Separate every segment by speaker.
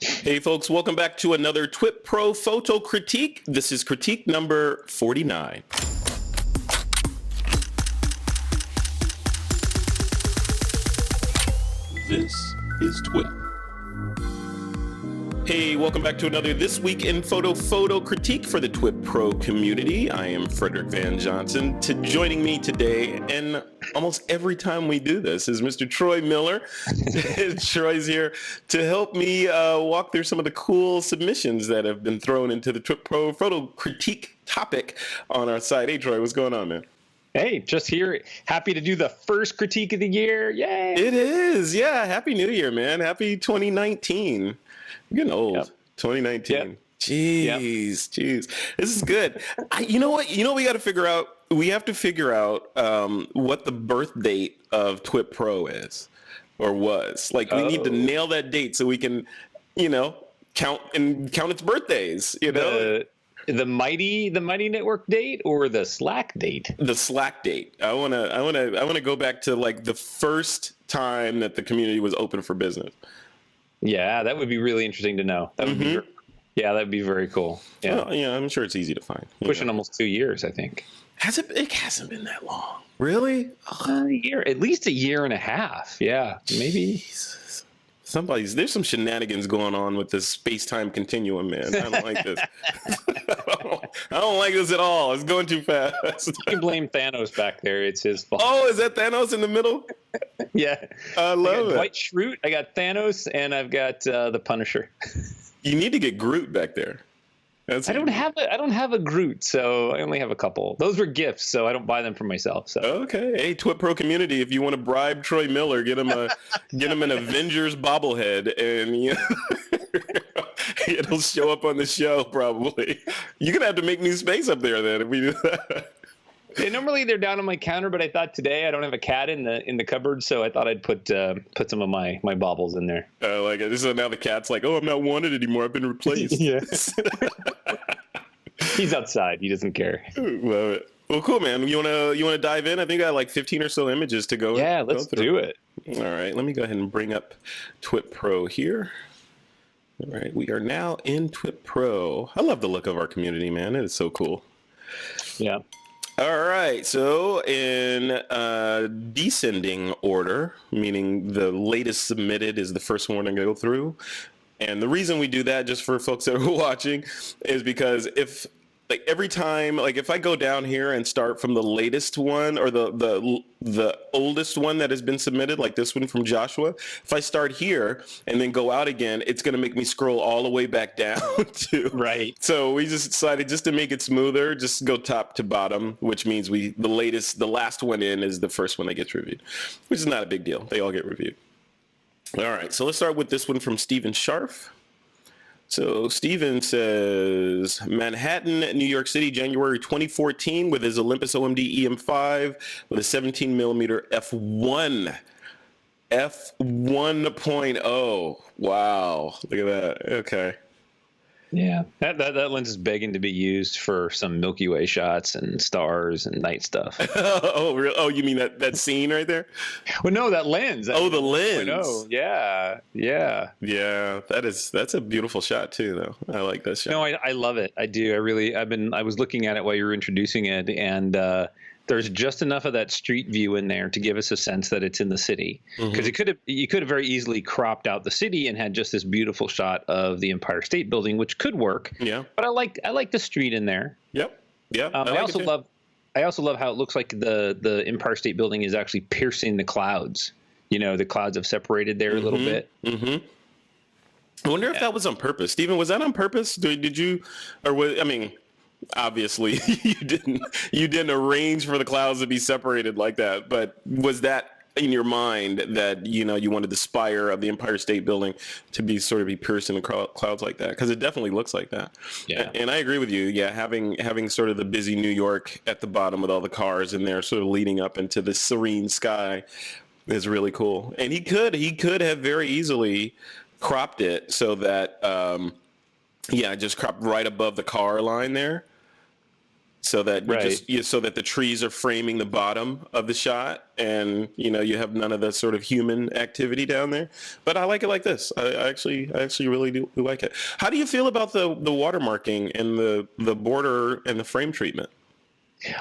Speaker 1: Hey folks, welcome back to another TWiP PRO photo critique. This is critique number 49. This is TWiP. Hey, welcome back to another This Week in Photo critique for the TWiP PRO community. I am Frederick Van Johnson. Joining me today, and almost every time we do this, is Mr. Troy Miller. Troy's here to help me walk through some of the cool submissions that have been thrown into the TWiP PRO photo critique topic on our site. Hey, Troy, what's going on, man?
Speaker 2: Hey, just here. Happy to do the first critique of the year. Yay!
Speaker 1: It is. Yeah. Happy New Year, man. Happy 2019. I'm getting old. Yep. 2019. Yep. Jeez. This is good. You know what we got to figure out? We have to figure out what the birth date of TWiP PRO is or was. Like, we need to nail that date so we can, count its birthdays,
Speaker 2: The mighty network date or the Slack date?
Speaker 1: The Slack date. I wanna go back to like the first time that the community was open for business.
Speaker 2: Yeah, that would be really interesting to know. That would be, that'd be very cool. Yeah,
Speaker 1: well, I'm sure it's easy to find.
Speaker 2: Pushing almost 2 years, I think.
Speaker 1: Has it? It hasn't been that long. Really?
Speaker 2: A year, at least a year and a half. Yeah, maybe.
Speaker 1: Jesus. There's some shenanigans going on with this space-time continuum, man. I don't like this. I don't like this at all. It's going too fast.
Speaker 2: You can blame Thanos back there. It's his fault.
Speaker 1: Oh, is that Thanos in the middle?
Speaker 2: Yeah.
Speaker 1: I love it.
Speaker 2: Dwight Schrute, I got Thanos, and I've got the Punisher.
Speaker 1: You need to get Groot back there.
Speaker 2: I don't have a Groot, so I only have a couple. Those were gifts, so I don't buy them for myself. So
Speaker 1: okay, hey, TWiP PRO community, if you want to bribe Troy Miller, get him an Avengers bobblehead, and it'll show up on the show probably. You're gonna have to make new space up there then if we do that.
Speaker 2: Normally they're down on my counter, but I thought today I don't have a cat in the cupboard, so I thought I'd put some of my baubles in there.
Speaker 1: Like it. So now the cat's like, oh, I'm not wanted anymore. I've been replaced.
Speaker 2: Yes. He's outside. He doesn't care.
Speaker 1: Love it. Well, cool, man. You wanna dive in? I think I got like 15 or so images to go.
Speaker 2: Yeah, let's do it.
Speaker 1: All right, let me go ahead and bring up TWiP PRO here. All right, we are now in TWiP PRO. I love the look of our community, man. It is so cool.
Speaker 2: Yeah.
Speaker 1: All right, so in descending order, meaning the latest submitted is the first one to go through. And the reason we do that, just for folks that are watching, is because if every time, if I go down here and start from the latest one or the oldest one that has been submitted, like this one from Joshua, if I start here and then go out again, it's going to make me scroll all the way back down to
Speaker 2: right.
Speaker 1: So we just decided, just to make it smoother, just go top to bottom, which means the last one in is the first one that gets reviewed, which is not a big deal. They all get reviewed. All right, so let's start with this one from Steven Scharf. So Steven says, Manhattan, New York City, January 2014, with his Olympus OMD EM5 with a 17 millimeter f1. F1.0. Wow. Look at that. Okay.
Speaker 2: Yeah, that lens is begging to be used for some Milky Way shots and stars and night stuff.
Speaker 1: Oh, really? Oh, you mean that scene right there?
Speaker 2: Well, no, that lens.
Speaker 1: Oh, the lens.
Speaker 2: Oh, yeah.
Speaker 1: That's a beautiful shot too, though. I like that shot.
Speaker 2: No, I love it. I do. I was looking at it while you were introducing it, and there's just enough of that street view in there to give us a sense that it's in the city. Because you could have very easily cropped out the city and had just this beautiful shot of the Empire State Building, which could work. Yeah. But I like the street in there.
Speaker 1: Yep. Yeah.
Speaker 2: I also love how it looks like the Empire State Building is actually piercing the clouds. The clouds have separated there a little bit.
Speaker 1: Mm-hmm. I wonder if that was on purpose. Steven, was that on purpose? Did you, or was, obviously you didn't arrange for the clouds to be separated like that, but was that in your mind that you wanted the spire of the Empire State Building to be pierced in the clouds like that? Because it definitely looks like that. Yeah. And I agree with you. Yeah, having sort of the busy New York at the bottom with all the cars in there sort of leading up into the serene sky is really cool. And he could have very easily cropped it so that just cropped right above the car line there. so that
Speaker 2: Right.
Speaker 1: so that the trees are framing the bottom of the shot, and you have none of the sort of human activity down there. But I like it like this. I actually really do like it. How do you feel about the watermarking and the border and the frame treatment?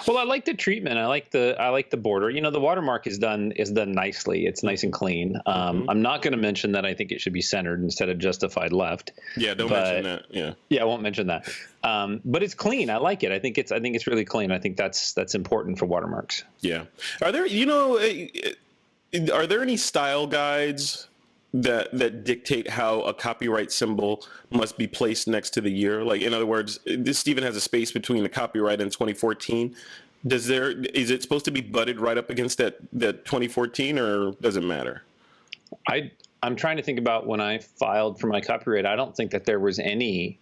Speaker 2: Well, I like the treatment. I like the border. The watermark is done nicely. It's nice and clean. I'm not going to mention that I think it should be centered instead of justified left.
Speaker 1: Yeah, don't mention that. Yeah.
Speaker 2: Yeah, I won't mention that. But it's clean. I like it. I think it's really clean. I think that's important for watermarks.
Speaker 1: Yeah. Are there any style guides that dictate how a copyright symbol must be placed next to the year? Like, in other words, this Stephen has a space between the copyright and 2014. Is it supposed to be butted right up against that 2014, or does it matter?
Speaker 2: I'm trying to think about when I filed for my copyright. I don't think that there was any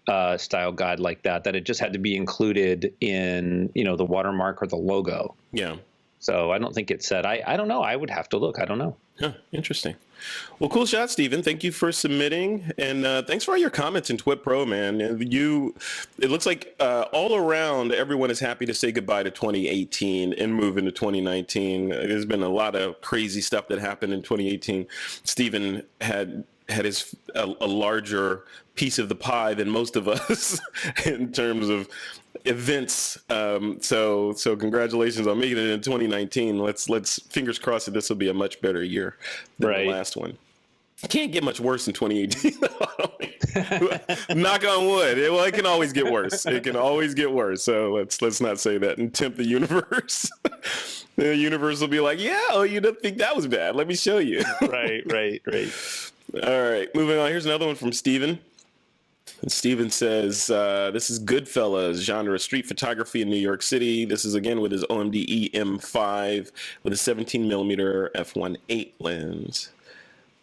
Speaker 2: style guide like that it just had to be included in, the watermark or the logo.
Speaker 1: Yeah.
Speaker 2: So I don't think it said. I don't know. I would have to look. I don't know.
Speaker 1: Huh, interesting. Well, cool shot, Stephen. Thank you for submitting, and thanks for all your comments in TWiP PRO, man. It looks like all around everyone is happy to say goodbye to 2018 and move into 2019. There's been a lot of crazy stuff that happened in 2018. Stephen had a larger piece of the pie than most of us in terms of events. So congratulations on making it in 2019. Let's fingers crossed that this will be a much better year than the last one. Can't get much worse in 2018. Knock on wood. It can always get worse. It can always get worse. So let's not say that and tempt the universe. The universe will be like, yeah, you don't think that was bad. Let me show you.
Speaker 2: Right.
Speaker 1: All right, moving on. Here's another one from Steven. And Steven says, this is Goodfellas, genre street photography in New York City. This is again with his OMD EM5 with a 17 millimeter f1.8 lens.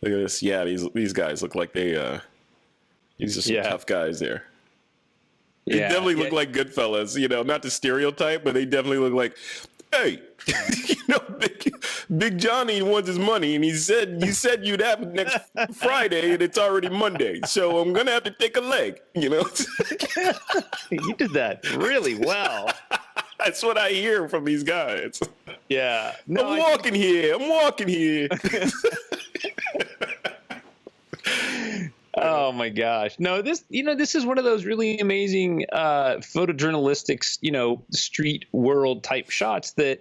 Speaker 1: Look at this. Yeah, these guys look like these are some tough guys there. They definitely look like Goodfellas, not the stereotype, but they definitely look like, hey, Big Johnny wants his money, and you said you'd have it next Friday, and it's already Monday, so I'm gonna have to take a leg. You
Speaker 2: did that really well.
Speaker 1: That's what I hear from these guys.
Speaker 2: Yeah,
Speaker 1: I'm walking here.
Speaker 2: Oh my gosh. No, this is one of those really amazing photojournalistic, street world type shots that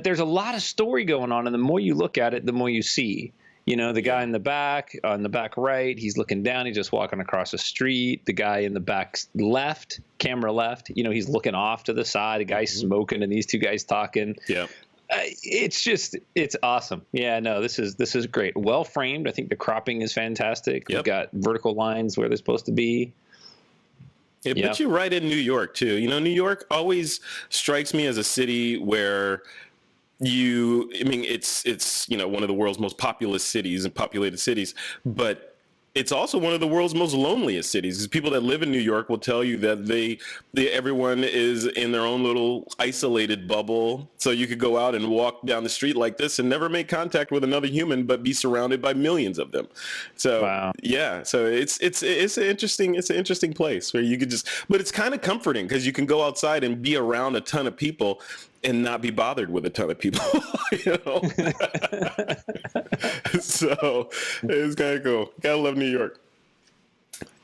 Speaker 2: there's a lot of story going on, and the more you look at it, the more you see. The guy in the back, on the back right, he's looking down, he's just walking across the street. The guy in the back left, camera left, he's looking off to the side, a guy smoking and these two guys talking.
Speaker 1: Yeah.
Speaker 2: It's awesome. Yeah, no, this is great. Well framed. I think the cropping is fantastic. We've got vertical lines where they're supposed to be.
Speaker 1: It puts you right in New York too. New York always strikes me as a city where it's one of the world's most populous cities and populated cities, but it's also one of the world's most loneliest cities. Because people that live in New York will tell you that everyone is in their own little isolated bubble. So you could go out and walk down the street like this and never make contact with another human, but be surrounded by millions of them. So so it's an interesting place where you could but it's kind of comforting because you can go outside and be around a ton of people and not be bothered with a ton of people. So it's kind of cool. Gotta love New York.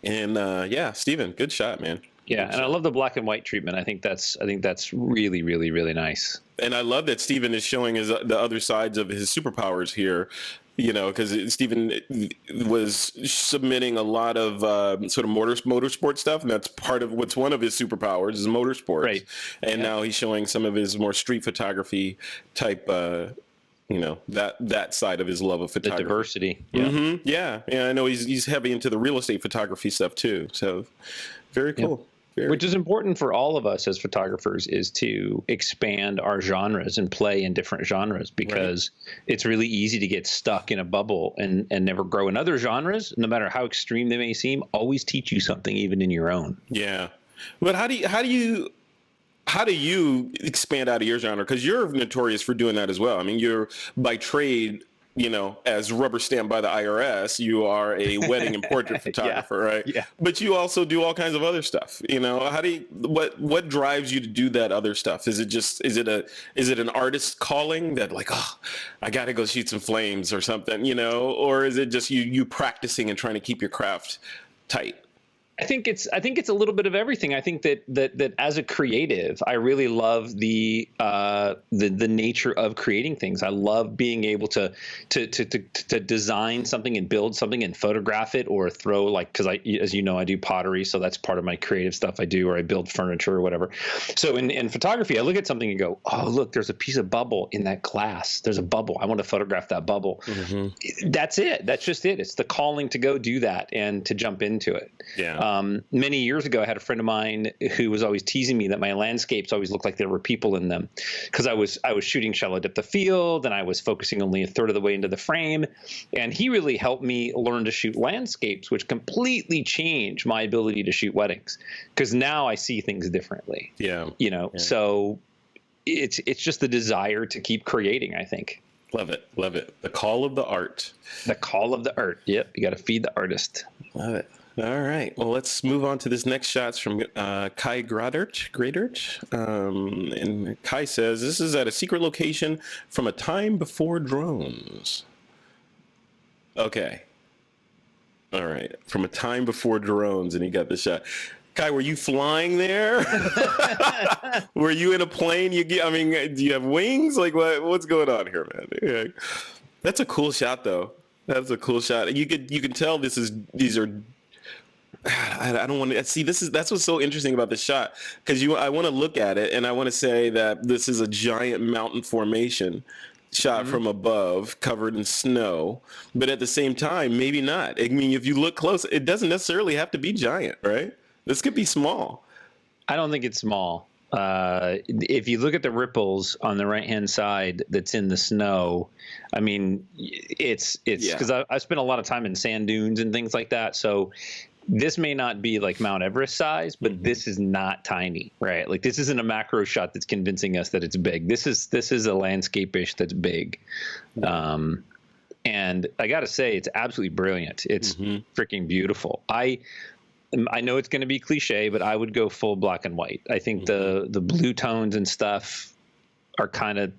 Speaker 1: And Steven, good shot, man.
Speaker 2: Yeah, and I love the black and white treatment. I think that's really, really, really nice.
Speaker 1: And I love that Steven is showing the other sides of his superpowers here. Because Stephen was submitting a lot of sort of motorsport stuff, and that's part of what's one of his superpowers is motorsports. Right. And now he's showing some of his more street photography type, that side of his love of photography.
Speaker 2: The diversity.
Speaker 1: Yeah. Mm-hmm. Yeah. I know he's heavy into the real estate photography stuff too. So very cool.
Speaker 2: Yep. Which is important for all of us as photographers, is to expand our genres and play in different genres, because it's really easy to get stuck in a bubble and never grow. In other genres, no matter how extreme they may seem, always teach you something, even in your own.
Speaker 1: Yeah. But how do you expand out of your genre? Because you're notorious for doing that as well. I mean, you're by trade as rubber stamped by the IRS, you are a wedding and portrait photographer, right?
Speaker 2: Yeah.
Speaker 1: But you also do all kinds of other stuff. How do you, what drives you to do that other stuff? Is it an artist calling that like, oh, I got to go shoot some flames or something, or is it just you practicing and trying to keep your craft tight?
Speaker 2: I think it's a little bit of everything. I think that as a creative, I really love the nature of creating things. I love being able to design something and build something and photograph it, or throw, because as you know, I do pottery, so that's part of my creative stuff I do, or I build furniture or whatever. So in photography, I look at something and go, oh, look, there's a piece of bubble in that glass. There's a bubble. I want to photograph that bubble. Mm-hmm. That's it. That's just it. It's the calling to go do that and to jump into it.
Speaker 1: Yeah.
Speaker 2: Many years ago, I had a friend of mine who was always teasing me that my landscapes always looked like there were people in them, because I was shooting shallow depth of field and I was focusing only a third of the way into the frame. And he really helped me learn to shoot landscapes, which completely changed my ability to shoot weddings, because now I see things differently.
Speaker 1: Yeah.
Speaker 2: So it's just the desire to keep creating, I think.
Speaker 1: Love it. Love it. The call of the art.
Speaker 2: The call of the art. Yep. You got to feed the artist.
Speaker 1: Love it. All right. Well, let's move on to this next shot's from Kai Gradert. And Kai says, this is at a secret location from a time before drones. Okay. All right. From a time before drones, and he got the shot. Kai, were you flying there? Were you in a plane? Do you have wings? Like, what's going on here, man? Yeah. That's a cool shot, though. That's a cool shot. You can tell these are. I don't want to see. That's what's so interesting about this shot, because I want to look at it and I want to say that this is a giant mountain formation shot from above, covered in snow, but at the same time, maybe not. I mean, if you look close, it doesn't necessarily have to be giant, right? This could be small.
Speaker 2: I don't think it's small. If you look at the ripples on the right-hand side that's in the snow, I mean, it's because I spent a lot of time in sand dunes and things like that. So this may not be like Mount Everest size, but this is not tiny, right? Like, this isn't a macro shot that's convincing us that it's big. This is a landscape-ish that's big. And I got to say, it's absolutely brilliant. It's freaking beautiful. I know it's going to be cliche, but I would go full black and white. I think the blue tones and stuff are kind of,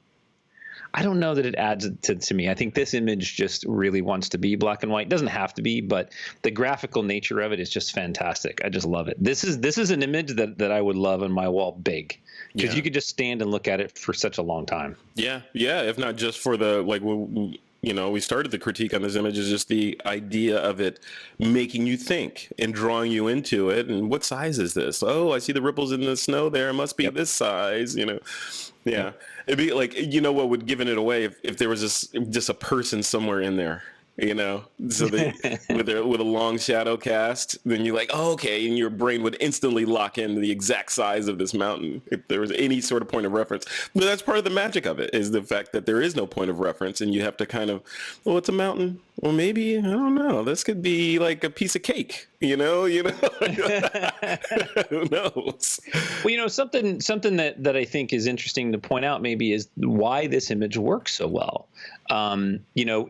Speaker 2: I don't know that it adds to me. I think this image just really wants to be black and white. It doesn't have to be, but the graphical nature of it is just fantastic. I just love it. This is an image that I would love on my wall big, because you could just stand and look at it for such a long time. Yeah.
Speaker 1: Yeah. If not just for the, like, we started the critique on this image is just the idea of it making you think and drawing you into it. And what size is this? Oh, I see the ripples in the snow there. It must be this size, Yeah. It'd be like, what would give it away if there was just a person somewhere in there, so they, with a long shadow cast, then you're like, oh, okay. And your brain would instantly lock into the exact size of this mountain if there was any sort of point of reference. But that's part of the magic of it, is the fact that there is no point of reference, and you have to kind of, well, it's a mountain. Well, maybe, I don't know. This could be like a piece of cake, Who knows?
Speaker 2: Well, something that I think is interesting to point out maybe is why this image works so well.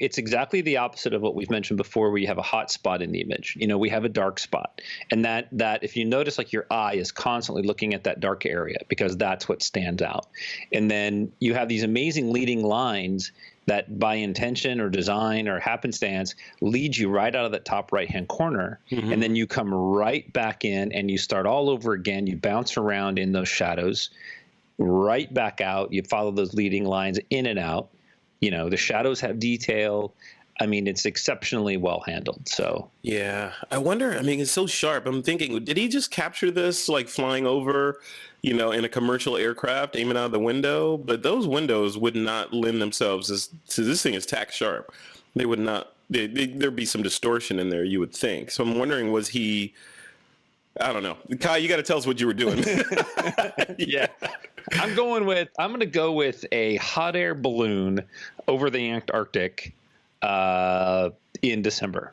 Speaker 2: It's exactly the opposite of what we've mentioned before, where you have a hot spot in the image. We have a dark spot, and that if you notice, like, your eye is constantly looking at that dark area, because that's what stands out. And then you have these amazing leading lines that, by intention or design or happenstance, lead you right out of that top right-hand corner. And then you come right back in and you start all over again. You bounce around in those shadows, right back out. You follow those leading lines in and out. The shadows have detail. I mean, it's exceptionally well handled. So
Speaker 1: yeah, I wonder. I mean, it's so sharp. I'm thinking, did he just capture this like flying over, in a commercial aircraft, aiming out of the window? But those windows would not lend themselves to this thing is tack sharp. They would not. There'd be some distortion in there, you would think. So I'm wondering, was he? I don't know. Kai, you got to tell us what you were doing.
Speaker 2: Yeah. I'm going to go with a hot air balloon over the Antarctic in December.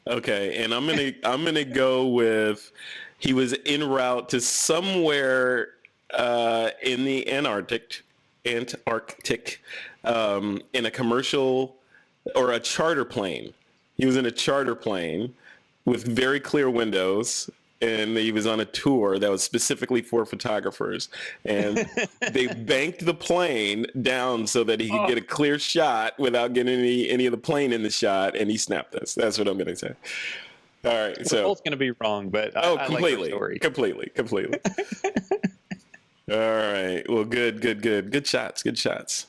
Speaker 1: Okay, and I'm gonna go with he was en route to somewhere in the Antarctic, in a commercial or a charter plane. He was in a charter plane with very clear windows, and he was on a tour that was specifically for photographers. And they banked the plane down so that he could get a clear shot without getting any of the plane in the shot, and he snapped this. That's what I'm going to say. All right,
Speaker 2: We're both going to be wrong, but I
Speaker 1: completely,
Speaker 2: like your story.
Speaker 1: completely. All right. Well, good shots.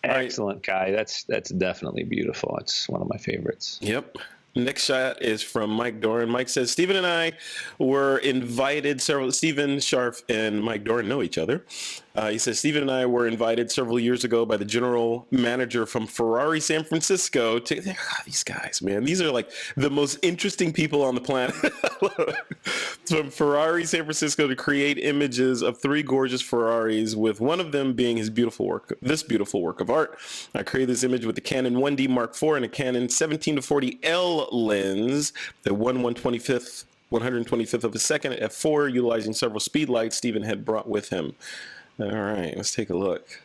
Speaker 2: Excellent, Kai. That's definitely beautiful. It's one of my favorites.
Speaker 1: Yep. Next shot is from Mike Doran. Mike says, Stephen and I were invited Stephen Scharf and Mike Doran know each other. He says, Stephen and I were invited several years ago by the general manager from Ferrari San Francisco to, these guys, man, these are like the most interesting people on the planet. From Ferrari San Francisco to create images of 3 gorgeous Ferraris, with one of them being this beautiful work of art. I created this image with the Canon 1D Mark IV and a Canon 17-40L lens, the 1/125th of a second at f4, utilizing several speed lights Stephen had brought with him. All right, let's take a look.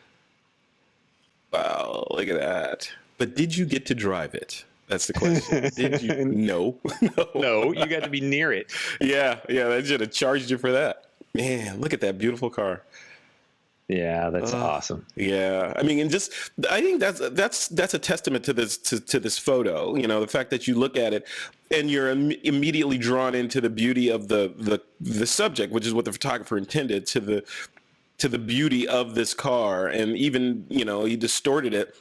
Speaker 1: Wow, look at that. But did you get to drive it? That's the question. Did you? No.
Speaker 2: No, you got to be near it.
Speaker 1: Yeah, they should have charged you for that. Man, look at that beautiful car.
Speaker 2: Yeah, that's awesome.
Speaker 1: Yeah, I mean, and just I think that's a testament to this photo. You know, the fact that you look at it and you're immediately drawn into the beauty of the subject, which is what the photographer intended, to the beauty of this car, and even he distorted it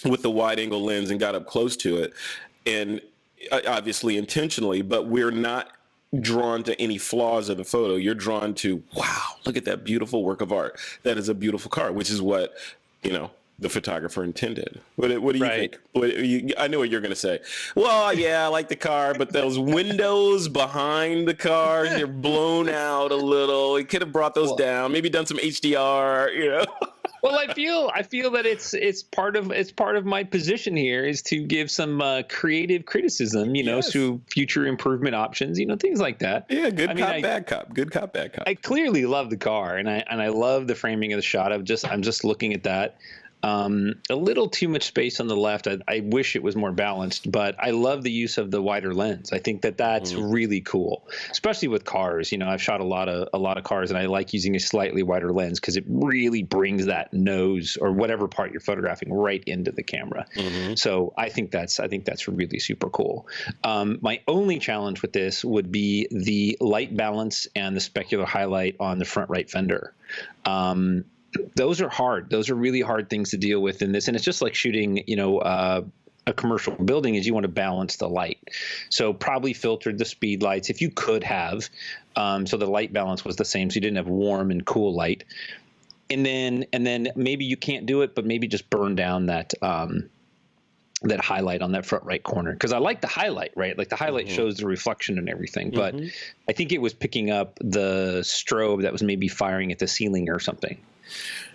Speaker 1: with the wide angle lens and got up close to it, and obviously intentionally. But we're not drawn to any flaws of the photo. You're drawn to, wow, look at that beautiful work of art. That is a beautiful car, which is what the photographer intended. What do you think? I know what you're going to say. Well, yeah, I like the car, but those windows behind the car, they're blown out a little. He could have brought those down, maybe done some HDR,
Speaker 2: Well, I feel that it's part of my position here is to give some creative criticism,
Speaker 1: Yes.
Speaker 2: through future improvement options, things like that.
Speaker 1: Yeah, bad cop. Good cop, bad cop.
Speaker 2: I clearly love the car, and I love the framing of the shot. I'm just looking at that. A little too much space on the left. I wish it was more balanced, but I love the use of the wider lens. I think that's really cool, especially with cars. I've shot a lot of cars, and I like using a slightly wider lens because it really brings that nose or whatever part you're photographing right into the camera. So I think that's really super cool. My only challenge with this would be the light balance and the specular highlight on the front right fender. Those are hard. Those are really hard things to deal with in this. And it's just like shooting, a commercial building, is you want to balance the light. So probably filtered the speed lights if you could have. So the light balance was the same. So you didn't have warm and cool light. And then maybe you can't do it, but maybe just burn down that highlight on that front right corner. Because I like the highlight, right? Like the highlight shows the reflection and everything. But I think it was picking up the strobe that was maybe firing at the ceiling or something.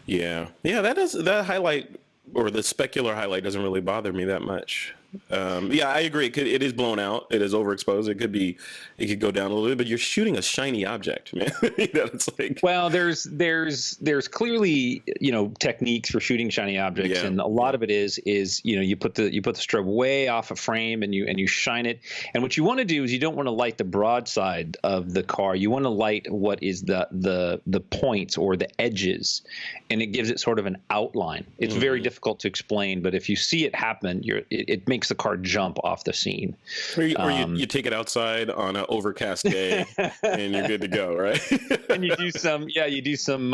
Speaker 1: Yeah, that highlight or the specular highlight doesn't really bother me that much. Yeah, I agree. It is blown out. It is overexposed. It could go down a little bit, but you're shooting a shiny object, man. It's like,
Speaker 2: well, there's clearly, techniques for shooting shiny objects.
Speaker 1: Yeah.
Speaker 2: And a lot of it is, you put the strobe way off a frame and you shine it. And what you want to do is you don't want to light the broadside of the car. You want to light what is the points or the edges, and it gives it sort of an outline. It's very difficult to explain, but if you see it happen, it makes the car jump off the scene.
Speaker 1: Or you take it outside on an overcast day and you're good to go, right?
Speaker 2: And you do some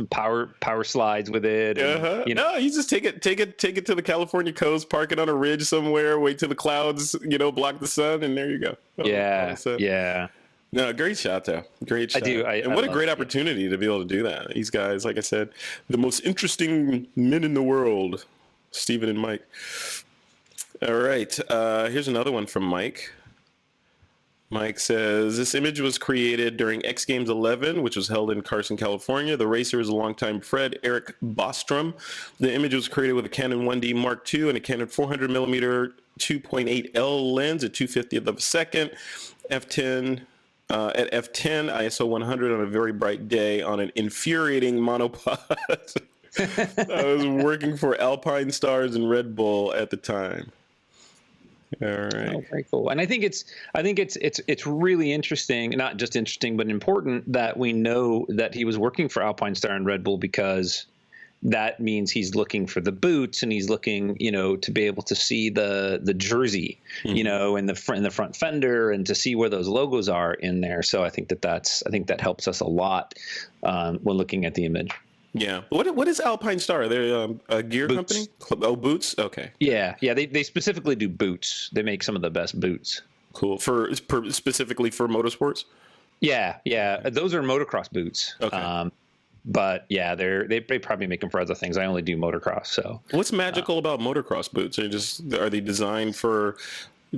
Speaker 2: power slides with it. And,
Speaker 1: No, you just take it to the California coast, park it on a ridge somewhere, wait till the clouds, block the sun, and there you go.
Speaker 2: Yeah.
Speaker 1: No, great shot though. Great shot. And what a great opportunity to be able to do that. These guys, like I said, the most interesting men in the world, Stephen and Mike. All right. Here's another one from Mike. Mike says, this image was created during X Games 11, which was held in Carson, California. The racer is a longtime Frederick Bostrom. The image was created with a Canon 1D Mark II and a Canon 400mm 2.8L lens at 2/50th of a second, f10. At f10, ISO 100 on a very bright day on an infuriating monopod. I was working for Alpine Stars and Red Bull at the time. All right.
Speaker 2: Oh, very cool. And I think it's really interesting, not just interesting, but important that we know that he was working for Alpine Star and Red Bull, because that means he's looking for the boots, and he's looking, to be able to see the jersey, in the front fender, and to see where those logos are in there. So I think that helps us a lot when looking at the image.
Speaker 1: Yeah. What is Alpine Star? They're a gear
Speaker 2: Boots.
Speaker 1: company? Oh, boots? Okay.
Speaker 2: Yeah. They specifically do boots. They make some of the best boots.
Speaker 1: Cool. Specifically for motorsports?
Speaker 2: Yeah. Those are motocross boots.
Speaker 1: Okay.
Speaker 2: But yeah, they probably make them for other things. I only do motocross. So
Speaker 1: What's magical about motocross boots? Are they designed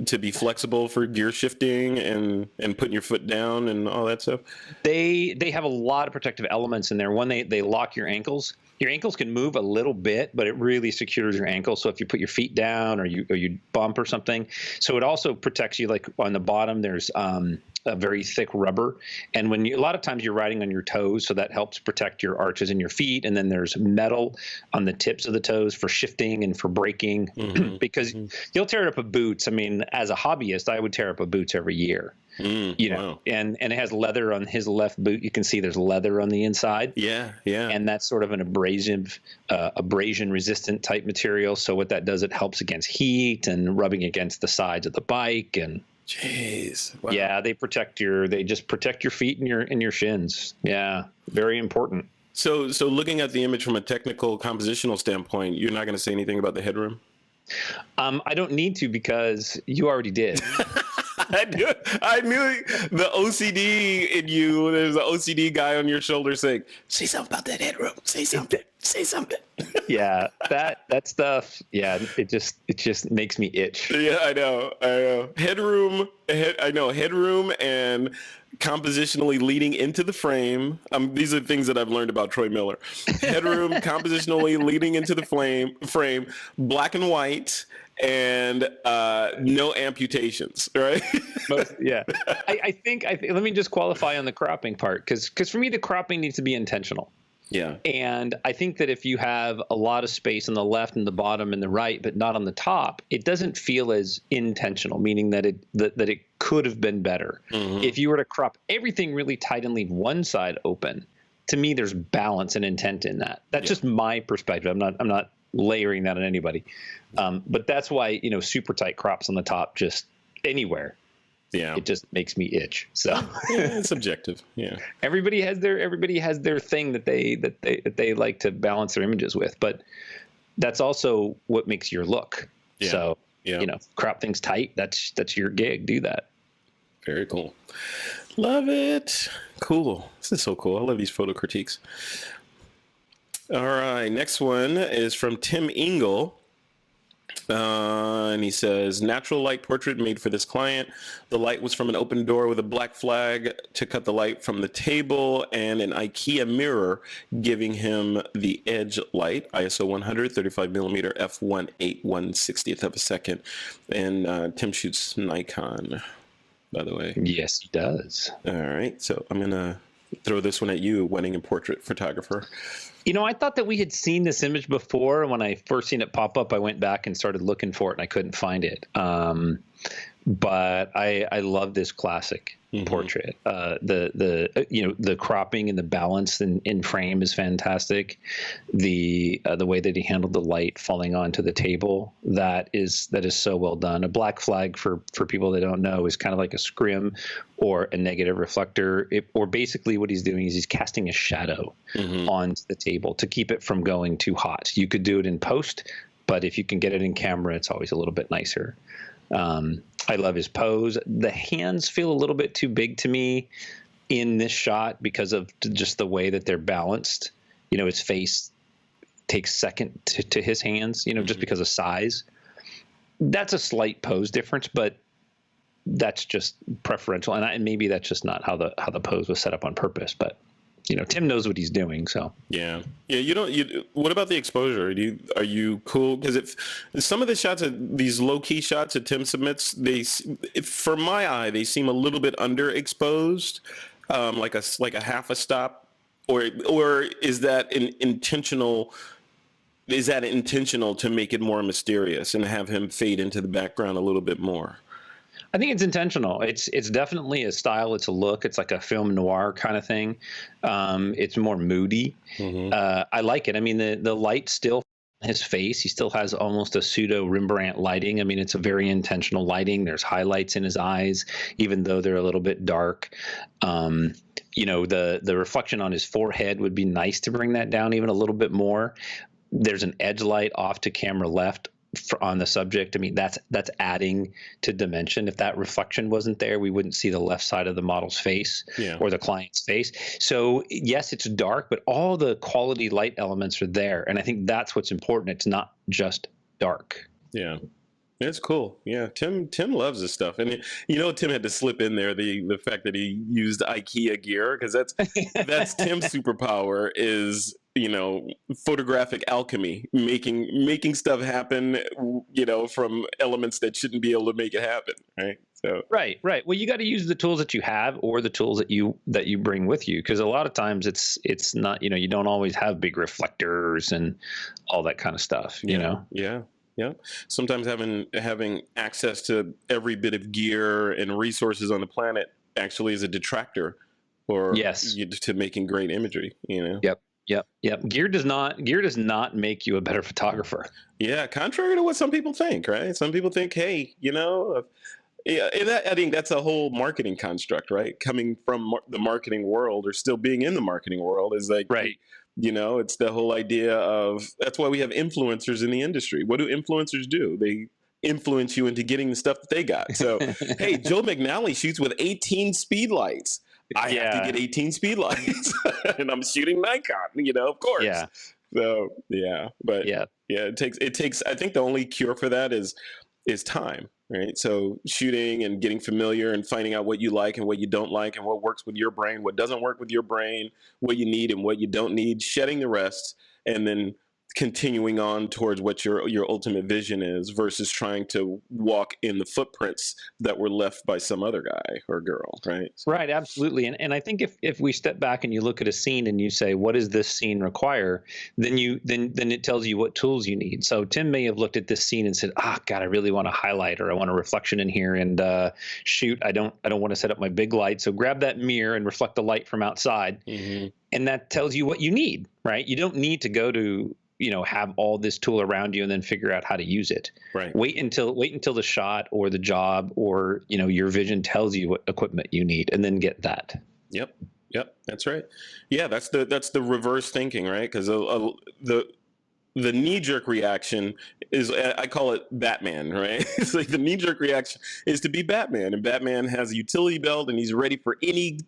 Speaker 1: to be flexible for gear shifting and putting your foot down and all that stuff?
Speaker 2: They have a lot of protective elements in there. One, they lock your ankles. Your ankles can move a little bit, but it really secures your ankles. So if you put your feet down or you bump or something, so it also protects you. Like on the bottom, there's a very thick rubber, and a lot of times you're riding on your toes, so that helps protect your arches in your feet. And then there's metal on the tips of the toes for shifting and for braking, because you'll tear up a boots. I mean, as a hobbyist, I would tear up a boots every year.
Speaker 1: Wow.
Speaker 2: And it has leather on his left boot. You can see there's leather on the inside.
Speaker 1: Yeah.
Speaker 2: And that's sort of an abrasion resistant type material. So what that does, it helps against heat and rubbing against the sides of the bike. And
Speaker 1: jeez. Wow.
Speaker 2: yeah, they just protect your feet and your shins. Yeah. Very important.
Speaker 1: So looking at the image from a technical compositional standpoint, you're not going to say anything about the headroom?
Speaker 2: I don't need to, because you already did.
Speaker 1: I knew the OCD in you. There's an OCD guy on your shoulder saying, "Say something about that headroom. Say something. Say something."
Speaker 2: Yeah, that stuff. Yeah, it just makes me itch.
Speaker 1: Yeah, I know. Headroom. I know headroom and compositionally leading into the frame. These are things that I've learned about Troy Miller. Headroom, compositionally leading into the frame, black and white, and no amputations, right?
Speaker 2: Yeah. I think let me just qualify on the cropping part, because for me, the cropping needs to be intentional.
Speaker 1: Yeah.
Speaker 2: And I think that if you have a lot of space on the left and the bottom and the right, but not on the top, it doesn't feel as intentional, meaning that it could have been better. If you were to crop everything really tight and leave one side open, to me, there's balance and intent in that. That's just my perspective. I'm not layering that on anybody. But that's why, super tight crops on the top, just anywhere.
Speaker 1: Yeah.
Speaker 2: It just makes me itch. So
Speaker 1: yeah, it's subjective. Yeah.
Speaker 2: Everybody has their thing that they like to balance their images with, but that's also what makes your look.
Speaker 1: Yeah.
Speaker 2: So,
Speaker 1: yeah.
Speaker 2: Crop things tight. That's your gig. Do that.
Speaker 1: Very cool. Love it. Cool. This is so cool. I love these photo critiques. All right. Next one is from Tim Engel. And he says, natural light portrait made for this client. The light was from an open door with a black flag to cut the light from the table, and an IKEA mirror giving him the edge light, ISO 100, 35 millimeter f1.8 1/60th of a second. And Tim shoots Nikon, by the way.
Speaker 2: Yes, he does.
Speaker 1: All right. So I'm going to throw this one at you, wedding and portrait photographer.
Speaker 2: I thought that we had seen this image before. When I first seen it pop up, I went back and started looking for it, and I couldn't find it. But I love this classic portrait. The cropping and the balance in frame is fantastic. The way that he handled the light falling onto the table, that is so well done. A black flag, for people that don't know, is kind of like a scrim or a negative reflector. Or basically what he's doing is he's casting a shadow onto the table to keep it from going too hot. You could do it in post, but if you can get it in camera, it's always a little bit nicer. I love his pose. The hands feel a little bit too big to me in this shot because of just the way that they're balanced. His face takes second to his hands, just because of size. That's a slight pose difference, but that's just preferential. And maybe that's just not how the pose was set up on purpose, but Tim knows what he's doing. So
Speaker 1: yeah. What about the exposure? Are you cool? Because if some of the shots, these low key shots that Tim submits, for my eye, they seem a little bit underexposed, like a half a stop, or is that an intentional is that intentional to make it more mysterious and have him fade into the background a little bit more?
Speaker 2: I think it's intentional. It's definitely a style. It's a look. It's like a film noir kind of thing. It's more moody. I like it. I mean, the light still his face. He still has almost a pseudo Rembrandt lighting. I mean, it's a very intentional lighting. There's highlights in his eyes, even though they're a little bit dark. You know, the reflection on his forehead would be nice to bring that down even a little bit more. There's an edge light off to camera left on the subject. I mean, that's adding to dimension. If that reflection wasn't there, we wouldn't see the left side of the model's face or the client's face. So yes, it's dark, but all the quality light elements are there. And I think that's what's important. It's not just dark.
Speaker 1: Yeah. It's cool. Yeah, Tim loves this stuff, and Tim had to slip in there the fact that he used IKEA gear, because that's Tim's superpower is photographic alchemy, making stuff happen, from elements that shouldn't be able to make it happen, right? So
Speaker 2: right. Well, you got to use the tools that you have, or the tools that you bring with you, because a lot of times it's not, you don't always have big reflectors and all that kind of stuff.
Speaker 1: Yeah. Sometimes having access to every bit of gear and resources on the planet actually is a detractor to making great imagery,
Speaker 2: Yep. Gear does not make you a better photographer.
Speaker 1: Yeah, contrary to what some people think, right? Some people think, hey, and I think that's a whole marketing construct, right? Coming from the marketing world, or still being in the marketing world, is like,
Speaker 2: right.
Speaker 1: It's the whole idea of, that's why we have influencers in the industry. What do influencers do? They influence you into getting the stuff that they got. So, hey, Joe McNally shoots with 18 speed lights. I have to get 18 speed lights, and I'm shooting Nikon, of course.
Speaker 2: Yeah.
Speaker 1: So, it takes, I think the only cure for that is time. Right. So shooting and getting familiar and finding out what you like and what you don't like, and what works with your brain, what doesn't work with your brain, what you need and what you don't need, shedding the rest, and then continuing on towards what your ultimate vision is, versus trying to walk in the footprints that were left by some other guy or girl. Right. So.
Speaker 2: Right. Absolutely. And I think if we step back and you look at a scene and you say, what does this scene require? Then it tells you what tools you need. So Tim may have looked at this scene and said, God, I really want a highlight, or I want a reflection in here, and shoot, I don't want to set up my big light. So grab that mirror and reflect the light from outside. And that tells you what you need, right? You don't need to go to, have all this tool around you and then figure out how to use it.
Speaker 1: Right.
Speaker 2: Wait until the shot or the job or, your vision tells you what equipment you need, and then get that.
Speaker 1: Yep. That's right. Yeah. That's the reverse thinking, right? Because the knee-jerk reaction is, I call it Batman, right? It's like the knee-jerk reaction is to be Batman, and Batman has a utility belt and he's ready for anything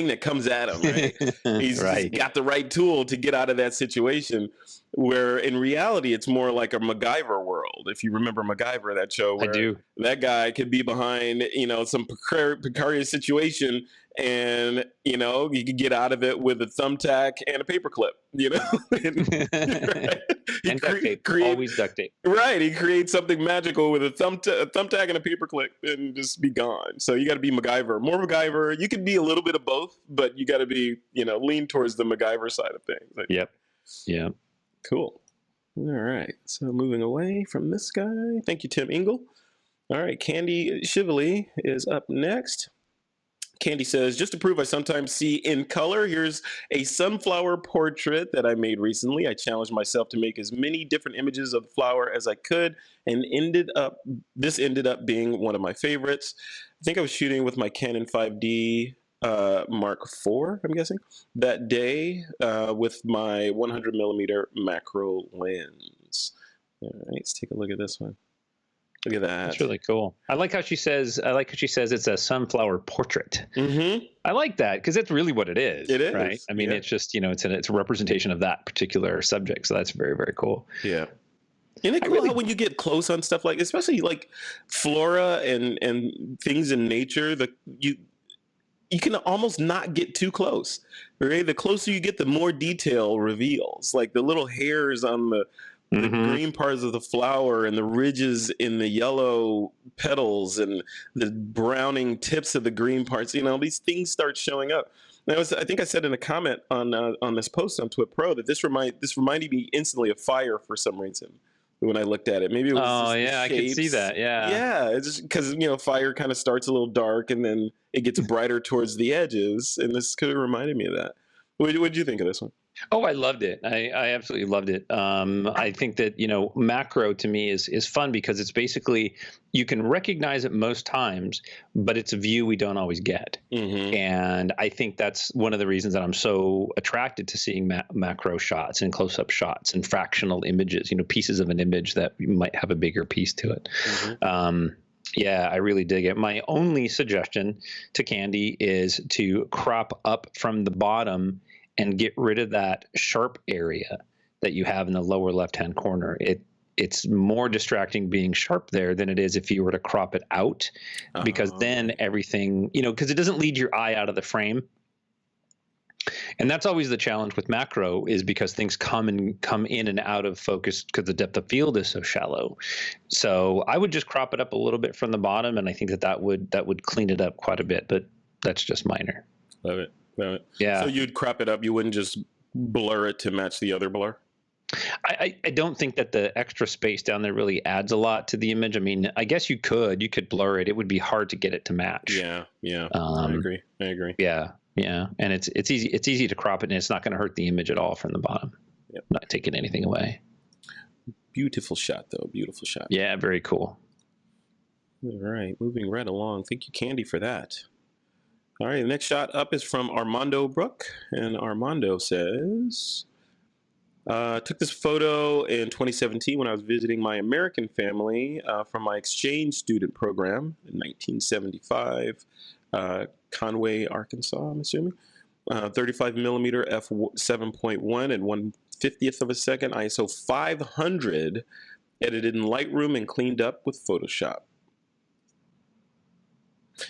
Speaker 1: that comes at him, right? He's just got the right tool to get out of that situation, where in reality it's more like a MacGyver world. If you remember MacGyver, that show, where
Speaker 2: I do.
Speaker 1: That guy could be behind some precarious situation, and you could get out of it with a thumbtack and a paperclip,
Speaker 2: And duct tape. Always duct tape.
Speaker 1: Right. He creates something magical with a thumbtack and a paperclip, and just be gone. So you got to be MacGyver. More MacGyver. You could be a little bit of both, but you got to be, lean towards the MacGyver side of things.
Speaker 2: Yep. Yeah.
Speaker 1: Cool. All right. So moving away from this guy. Thank you, Tim Engel. All right. Shiva Lee is up next. Candy says, just to prove I sometimes see in color, here's a sunflower portrait that I made recently. I challenged myself to make as many different images of the flower as I could, and this ended up being one of my favorites. I think I was shooting with my Canon 5D Mark IV, I'm guessing, that day with my 100 millimeter macro lens. All right, let's take a look at this one. Look at that.
Speaker 2: That's really cool. I like how she says it's a sunflower portrait. I like that, because that's really what it is.
Speaker 1: It is.
Speaker 2: Right? I mean, it's just, it's a representation of that particular subject. So that's very, very cool.
Speaker 1: Yeah. Isn't it cool how when you get close on stuff like, especially like flora and things in nature, you can almost not get too close, right? The closer you get, the more detail reveals. Like the little hairs on the the green parts of the flower and the ridges in the yellow petals and the browning tips of the green parts. These things start showing up. I think I said in a comment on this post on TWiP PRO that this reminded me instantly of fire for some reason when I looked at it. Maybe it was
Speaker 2: Oh
Speaker 1: just
Speaker 2: yeah,
Speaker 1: the
Speaker 2: I could see
Speaker 1: shapes.
Speaker 2: that. Yeah.
Speaker 1: Yeah, it's just because fire kind of starts a little dark and then it gets brighter towards the edges, and this could have reminded me of that. What did you think of this one?
Speaker 2: Oh, I loved it. I absolutely loved it. I think that, macro to me is fun because it's basically, you can recognize it most times, but it's a view we don't always get. And I think that's one of the reasons that I'm so attracted to seeing macro shots and close-up shots and fractional images, pieces of an image that might have a bigger piece to it. Yeah, I really dig it. My only suggestion to Candy is to crop up from the bottom and get rid of that sharp area that you have in the lower left-hand corner. It's more distracting being sharp there than it is if you were to crop it out, because then everything, because it doesn't lead your eye out of the frame. And that's always the challenge with macro, is because things come in and out of focus because the depth of field is so shallow. So I would just crop it up a little bit from the bottom, and I think that would clean it up quite a bit, but that's just minor.
Speaker 1: Love it.
Speaker 2: Yeah.
Speaker 1: So you'd crop it up. You wouldn't just blur it to match the other blur?
Speaker 2: I don't think that the extra space down there really adds a lot to the image. I mean, I guess you could blur it. It would be hard to get it to match.
Speaker 1: Yeah. I agree.
Speaker 2: Yeah. And it's easy to crop it, and it's not going to hurt the image at all from the bottom.
Speaker 1: Yep.
Speaker 2: Not taking anything away.
Speaker 1: Beautiful shot, though. Beautiful shot.
Speaker 2: Yeah, very cool.
Speaker 1: All right, moving right along. Thank you, Candy, for that. All right, the next shot up is from Armando Brook, and Armando says, took this photo in 2017 when I was visiting my American family from my exchange student program in 1975, Conway, Arkansas, I'm assuming. 35 millimeter f7.1 and 1/50th of a second, ISO 500, edited in Lightroom and cleaned up with Photoshop.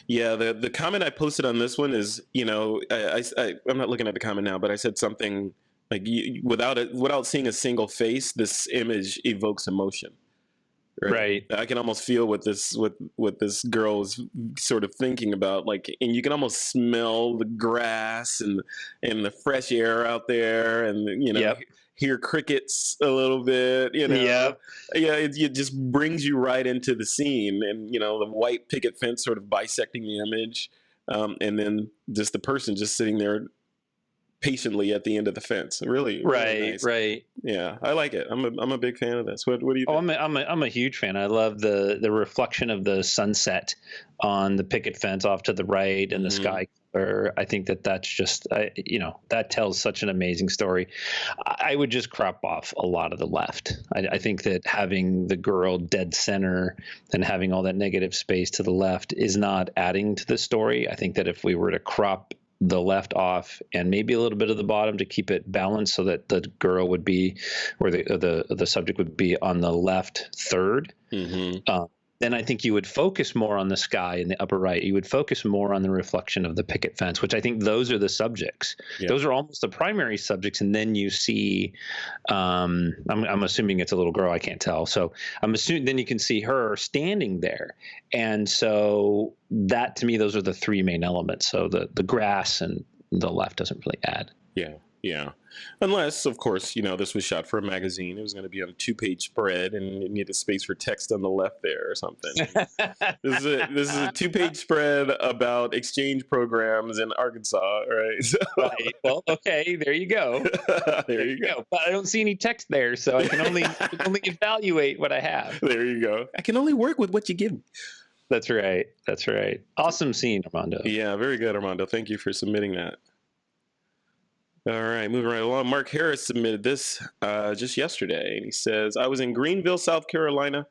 Speaker 1: Yeah, the comment I posted on this one is, I'm not looking at the comment now, but I said something like, without seeing a single face, this image evokes emotion. Right. I can almost feel what this girl is sort of thinking about, and you can almost smell the grass and the fresh air out there, and hear crickets a little bit, Yeah, it just brings you right into the scene, and the white picket fence sort of bisecting the image, and then just the person just sitting there patiently at the end of the fence. Really nice. Right. Yeah, I like it. I'm a big fan of this. What do you think?
Speaker 2: Oh, I'm a huge fan. I love the reflection of the sunset on the picket fence off to the right and the sky. I think that's just, that tells such an amazing story. I would just crop off a lot of the left. I think that having the girl dead center and having all that negative space to the left is not adding to the story. I think that if we were to crop the left off and maybe a little bit of the bottom to keep it balanced so that the girl would be, or the subject would be on the left third, then I think you would focus more on the sky in the upper right. You would focus more on the reflection of the picket fence, which I think those are the subjects. Yeah. Those are almost the primary subjects. And then you see, I'm assuming it's a little girl. I can't tell. So I'm assuming then you can see her standing there. And so that, to me, those are the three main elements. So the grass and the left doesn't really add.
Speaker 1: Yeah. Unless, of course, this was shot for a magazine. It was going to be on a 2-page spread, and it needed space for text on the left there or something. This is a 2-page spread about exchange programs in Arkansas, right? So.
Speaker 2: Right. Well, okay, there you go.
Speaker 1: there you go.
Speaker 2: But I don't see any text there, so I can only evaluate what I have.
Speaker 1: There you go. I can only work with what you give me.
Speaker 2: That's right. Awesome scene, Armando.
Speaker 1: Yeah, very good, Armando. Thank you for submitting that. All right, moving right along. Mark Harris submitted this just yesterday, and he says, I was in Greenville, South Carolina,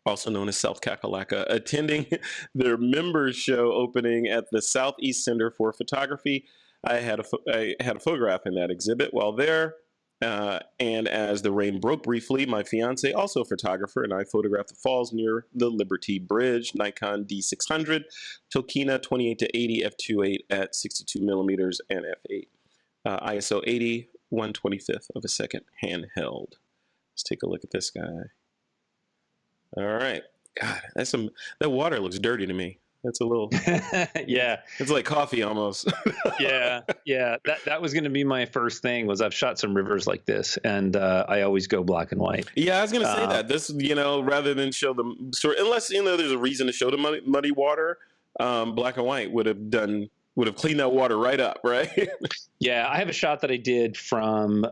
Speaker 1: also known as South Kakalaka, attending their members show opening at the Southeast Center for Photography. I had a photograph in that exhibit while there, and as the rain broke briefly, my fiance, also a photographer, and I photographed the falls near the Liberty Bridge, Nikon D600, Tokina 28-80 f2.8 at 62 millimeters and f8. ISO 80, 1/25th of a second handheld. Let's take a look at this guy. All right. God, that water looks dirty to me. That's a little,
Speaker 2: Yeah.
Speaker 1: It's like coffee almost.
Speaker 2: Yeah. That was going to be my first thing. Was I've shot some rivers like this, and I always go black and white.
Speaker 1: Yeah, I was gonna say that. This, rather than show the story, unless there's a reason to show the muddy water, black and white would have cleaned that water right up, right?
Speaker 2: Yeah, I have a shot that I did from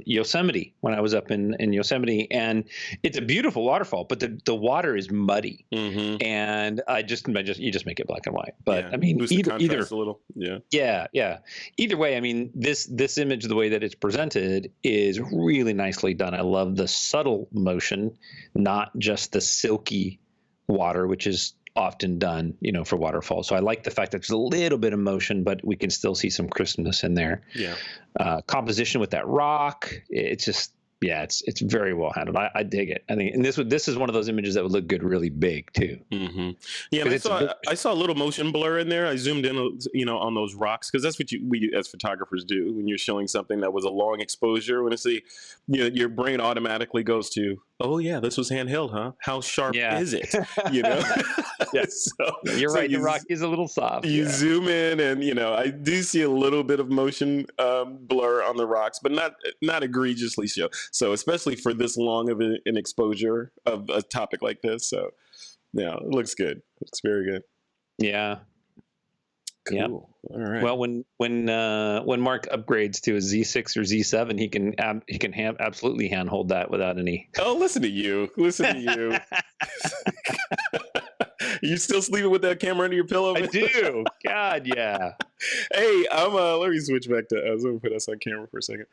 Speaker 2: Yosemite when I was up in Yosemite, and it's a beautiful waterfall, but the water is muddy, and you just make it black and white. But I mean, either
Speaker 1: a little,
Speaker 2: yeah. Either way, I mean, this image, the way that it's presented, is really nicely done. I love the subtle motion, not just the silky water, which is often done, for waterfalls. So I like the fact that there's a little bit of motion, but we can still see some crispness in there.
Speaker 1: Yeah.
Speaker 2: Composition with that rock, it's just, it's very well handled. I dig it. I think, and this is one of those images that would look good really big too.
Speaker 1: Yeah, and I saw a little motion blur in there. I zoomed in, on those rocks, because that's what we as photographers do when you're showing something that was a long exposure. When it's your brain automatically goes to, oh yeah, this was handheld, huh? How sharp is it?
Speaker 2: So, you're right. The rock is a little soft.
Speaker 1: You zoom in, and I do see a little bit of motion blur on the rocks, but not egregiously so. So especially for this long of an exposure of a topic like this, so yeah, it looks good. It looks very good.
Speaker 2: Yeah.
Speaker 1: Cool.
Speaker 2: Yeah.
Speaker 1: All right.
Speaker 2: Well, when Mark upgrades to a Z6 or Z7, he can absolutely handhold that without any.
Speaker 1: Oh, listen to you! You still sleeping with that camera under your pillow?
Speaker 2: I do. God, yeah.
Speaker 1: Hey, let me switch back to. Let me put us on camera for a second.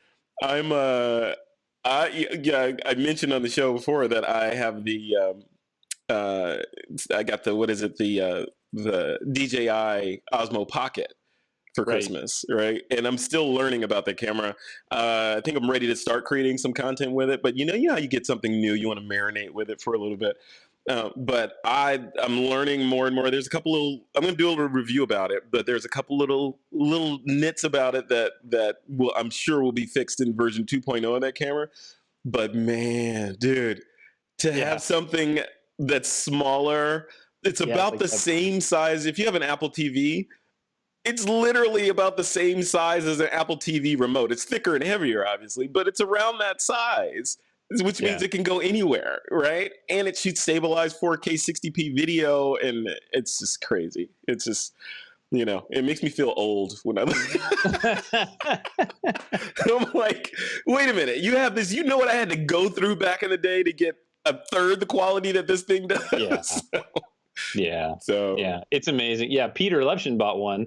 Speaker 1: I mentioned on the show before that I have I got the DJI Osmo Pocket for Christmas, right? And I'm still learning about the camera. I think I'm ready to start creating some content with it, but you know how you get something new, you want to marinate with it for a little bit. But I'm learning more and more. There's a couple I'm going to do a little review about it, but there's a couple little nits about it that I'm sure will be fixed in version 2.0 of that camera. But man, dude, to have something that's smaller, it's about the same size. If you have an Apple TV, it's literally about the same size as an Apple TV remote. It's thicker and heavier, obviously, but it's around that size, which means it can go anywhere, right? And it shoots stabilized 4K 60p video, and it's just crazy. It's just, it makes me feel old when I I'm like, wait a minute, you have this, what I had to go through back in the day to get a third the quality that this thing does?
Speaker 2: Yeah.
Speaker 1: So
Speaker 2: it's amazing. Yeah, Peter Lepshin bought one,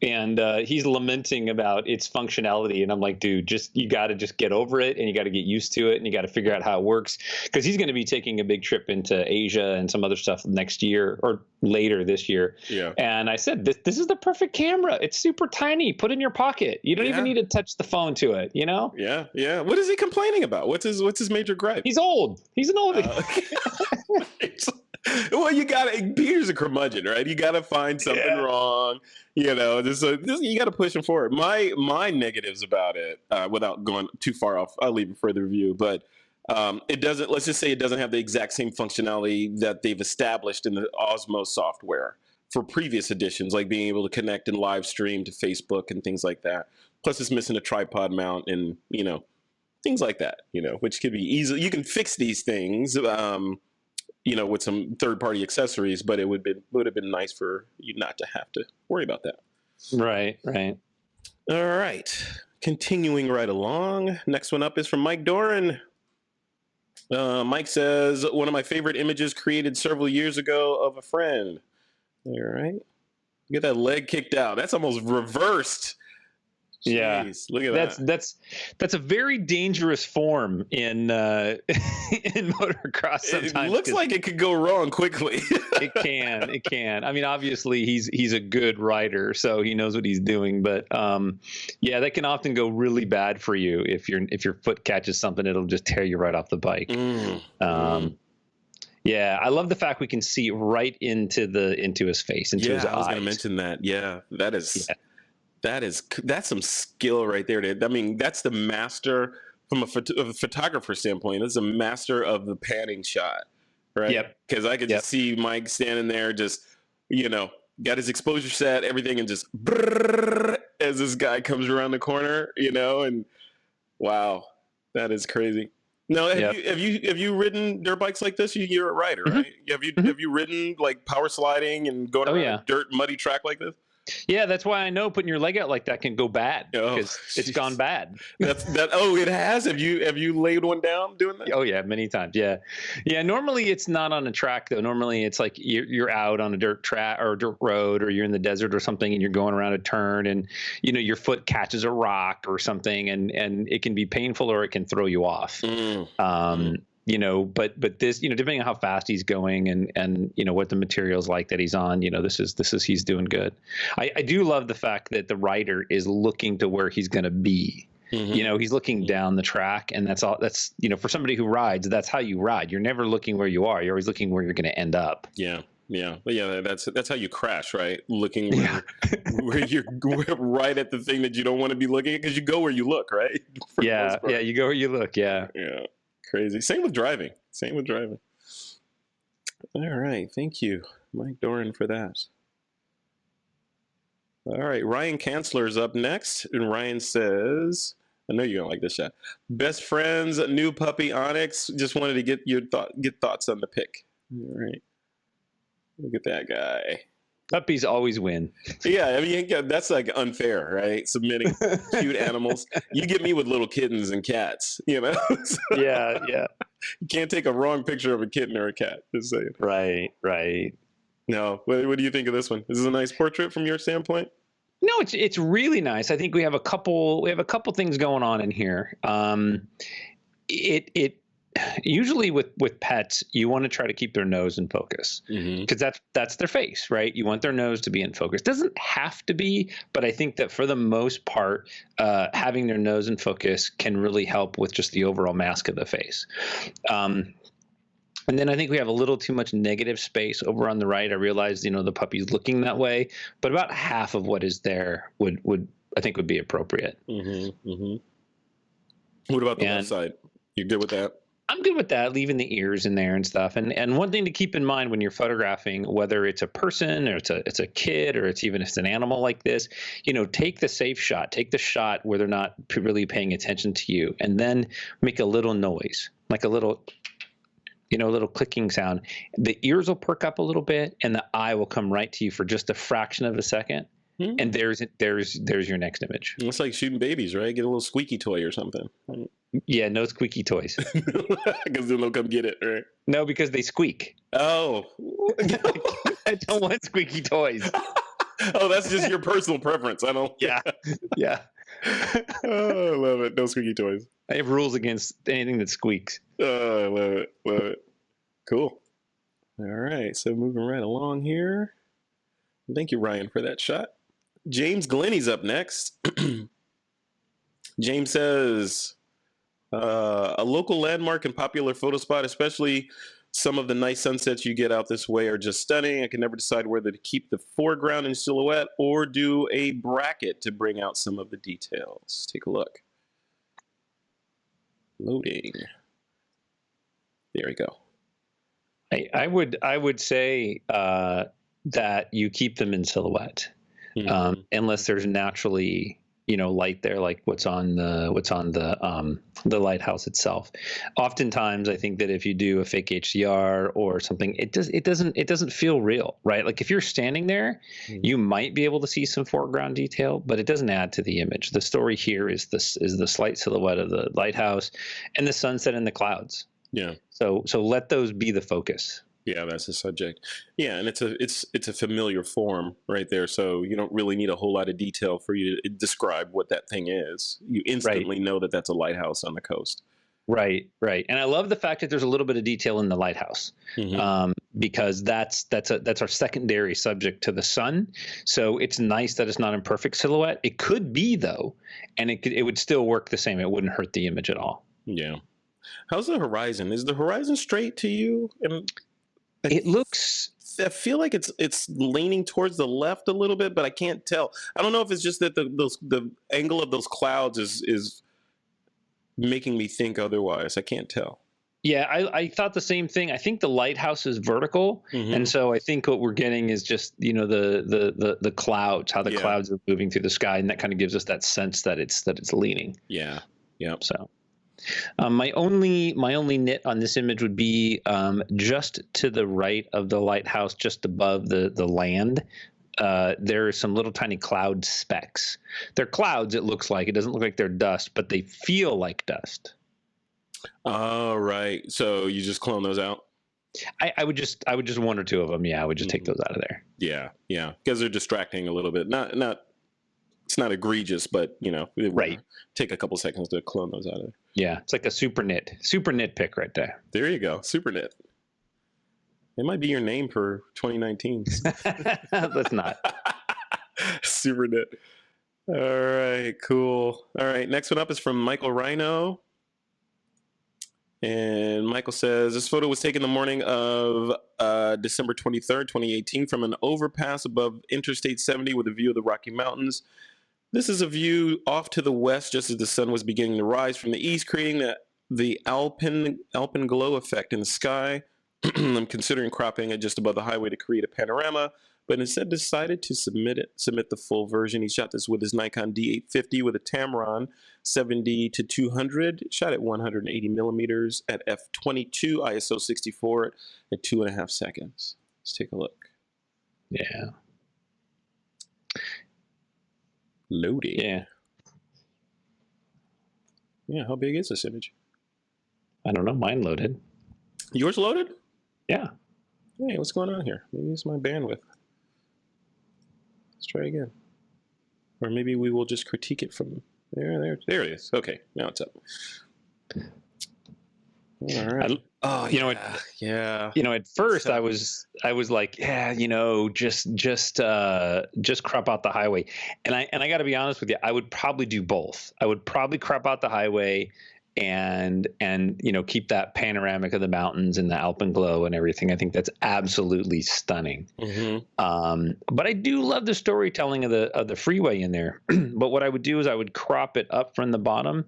Speaker 2: and he's lamenting about its functionality, and I'm like, dude, you got to just get over it, and you got to get used to it, and you got to figure out how it works, because he's going to be taking a big trip into Asia and some other stuff next year or later this year. Yeah. And I said, this is the perfect camera. It's super tiny. Put in your pocket. You don't even need to touch the phone to it.
Speaker 1: Yeah. Yeah. What is he complaining about? What's his major gripe?
Speaker 2: He's old. He's an old.
Speaker 1: Well, Peter's a curmudgeon, right? You got to find something wrong. You got to push him forward. My negatives about it, without going too far off, I'll leave it for the review, but it doesn't, let's just say it doesn't have the exact same functionality that they've established in the Osmo software for previous editions, like being able to connect and live stream to Facebook and things like that. Plus it's missing a tripod mount and, things like that, which could be easy. You can fix these things, with some third-party accessories, but it would have been nice for you not to have to worry about that.
Speaker 2: Right.
Speaker 1: All right. Continuing right along. Next one up is from Mike Doran. Mike says, one of my favorite images created several years ago of a friend. All right. Get that leg kicked out. That's almost reversed. Jeez, look at that.
Speaker 2: That's a very dangerous form in motocross. Sometimes
Speaker 1: it looks like it could go wrong quickly.
Speaker 2: It can. I mean, obviously he's a good rider, so he knows what he's doing. But that can often go really bad for you if your foot catches something. It'll just tear you right off the bike. Yeah, I love the fact we can see right into his face, into his eyes.
Speaker 1: I was going to mention that. Yeah, that's some skill right there. I mean, that's the master from a photographer standpoint, this is a master of the panning shot, right?
Speaker 2: Yep.
Speaker 1: Because I could just see Mike standing there, just got his exposure set, everything, and just as this guy comes around the corner, and wow, that is crazy. Now, have you ridden dirt bikes like this? You're a rider, right? Have you ridden like power sliding and going around a dirt muddy track like this?
Speaker 2: Yeah, that's why I know putting your leg out like that can go bad, because it's gone bad.
Speaker 1: It has. Have you laid one down doing that?
Speaker 2: Oh yeah, many times. Yeah. Normally it's not on a track though. Normally it's like you're out on a dirt track or a dirt road, or you're in the desert or something, and you're going around a turn, and your foot catches a rock or something, and it can be painful, or it can throw you off. But this, depending on how fast he's going and what the material's like that he's on, he's doing good. I do love the fact that the rider is looking to where he's going to be. He's looking down the track, and that's all. That's, for somebody who rides, that's how you ride. You're never looking where you are. You're always looking where you're going to end up.
Speaker 1: Yeah. But that's how you crash, right? Looking where you're right at the thing that you don't want to be looking at, because you go where you look, right?
Speaker 2: You go where you look. Yeah.
Speaker 1: Crazy. Same with driving. All right. Thank you, Mike Doran, for that. All right. Ryan Kanzler's up next. And Ryan says, I know you're going to like this shot. Best friends, new puppy Onyx. Just wanted to get thoughts on the pick. All right. Look at that guy.
Speaker 2: Puppies always win.
Speaker 1: Yeah, I mean, that's like unfair, right? Submitting cute animals. You get me with little kittens and cats, So
Speaker 2: Yeah.
Speaker 1: You can't take a wrong picture of a kitten or a cat. Just saying.
Speaker 2: Right.
Speaker 1: No, what do you think of this one? Is this a nice portrait from your standpoint?
Speaker 2: No, it's really nice. I think we have a couple things going on in here. It usually with pets, you want to try to keep their nose in focus, because that's their face, right? You want their nose to be in focus. Doesn't have to be, but I think that for the most part, having their nose in focus can really help with just the overall mask of the face. And then I think we have a little too much negative space over on the right. I realize, the puppy's looking that way, but about half of what is there would be appropriate.
Speaker 1: What about the left side? You good with that?
Speaker 2: I'm good with that, leaving the ears in there and stuff. And one thing to keep in mind when you're photographing, whether it's a person or it's a kid, or if it's an animal like this, take the safe shot, take the shot where they're not really paying attention to you, and then make a little noise, like a little clicking sound. The ears will perk up a little bit, and the eye will come right to you for just a fraction of a second. And there's your next image.
Speaker 1: It's like shooting babies, right? Get a little squeaky toy or something.
Speaker 2: Yeah, no squeaky toys.
Speaker 1: Because then they'll come get it, right?
Speaker 2: No, because they squeak.
Speaker 1: Oh.
Speaker 2: I don't want squeaky toys.
Speaker 1: Oh, that's just your personal preference. I don't.
Speaker 2: Yeah.
Speaker 1: Oh, I love it. No squeaky toys.
Speaker 2: I have rules against anything that squeaks.
Speaker 1: Oh, I love it. Cool. All right, so moving right along here. Thank you, Ryan, for that shot. James Glenies up next. James says, a local landmark and popular photo spot, especially some of the nice sunsets you get out this way, are just stunning. I can never decide whether to keep the foreground in silhouette or do a bracket to bring out some of the details. Take a look. Loading. There we go.
Speaker 2: I would say that you keep them in silhouette, unless there's naturally light there, like what's on the lighthouse itself. Oftentimes, I think that if you do a fake HDR or something, it doesn't feel real, right? Like if you're standing there, you might be able to see some foreground detail, but it doesn't add to the image. The story here is the slight silhouette of the lighthouse and the sunset and the clouds. Yeah. So let those be the focus.
Speaker 1: Yeah, that's the subject. Yeah, and it's a familiar form right there. So you don't really need a whole lot of detail for you to describe what that thing is. You instantly know that that's a lighthouse on the coast.
Speaker 2: Right. And I love the fact that there's a little bit of detail in the lighthouse, because that's our secondary subject to the sun. So it's nice that it's not in perfect silhouette. It could be though, and it would still work the same. It wouldn't hurt the image at all.
Speaker 1: Yeah. How's the horizon? Is the horizon straight to you?
Speaker 2: It looks.
Speaker 1: I feel like it's leaning towards the left a little bit, but I can't tell. I don't know if it's just that the angle of those clouds is making me think otherwise. I can't tell.
Speaker 2: Yeah, I thought the same thing. I think the lighthouse is vertical, and so I think what we're getting is just the clouds, how the clouds are moving through the sky, and that kind of gives us that sense that it's leaning.
Speaker 1: Yeah. Yep.
Speaker 2: So my only nit on this image would be just to the right of the lighthouse, just above the land. There are some little tiny cloud specks. They're clouds. It looks like it doesn't look like they're dust, but they feel like dust.
Speaker 1: Oh, right. So you just clone those out?
Speaker 2: I would just one or two of them. Yeah, I would just take those out of there.
Speaker 1: Yeah, yeah, because they're distracting a little bit. Not it's not egregious, but it would take a couple seconds to clone those out of there.
Speaker 2: Yeah, it's like a super nit pick right there.
Speaker 1: There you go, super nit. It might be your name for 2019.
Speaker 2: Let's not.
Speaker 1: Super nit. All right, cool. All right, next one up is from Michael Rhino. And Michael says, this photo was taken the morning of December 23rd, 2018 from an overpass above Interstate 70 with a view of the Rocky Mountains. This is a view off to the west just as the sun was beginning to rise from the east, creating the alpenglow effect in the sky. I'm considering cropping it just above the highway to create a panorama, but instead decided to submit the full version. He shot this with his Nikon D850 with a Tamron 70-200, shot at 180 millimeters at f/22, ISO 64 at 2.5 seconds. Let's take a look.
Speaker 2: Yeah.
Speaker 1: Loading.
Speaker 2: Yeah.
Speaker 1: Yeah, how big is this image?
Speaker 2: I don't know. Mine loaded.
Speaker 1: Yours loaded?
Speaker 2: Yeah.
Speaker 1: Hey, what's going on here? Maybe it's my bandwidth. Let's try again. Or maybe we will just critique it from there it is. Okay, now it's up. All right. Yeah.
Speaker 2: At first I was like, just crop out the highway. And I got to be honest with you, I would probably do both. I would probably crop out the highway and keep that panoramic of the mountains and the alpenglow and everything. I think that's absolutely stunning. But I do love the storytelling of the freeway in there. But what I would do is I would crop it up from the bottom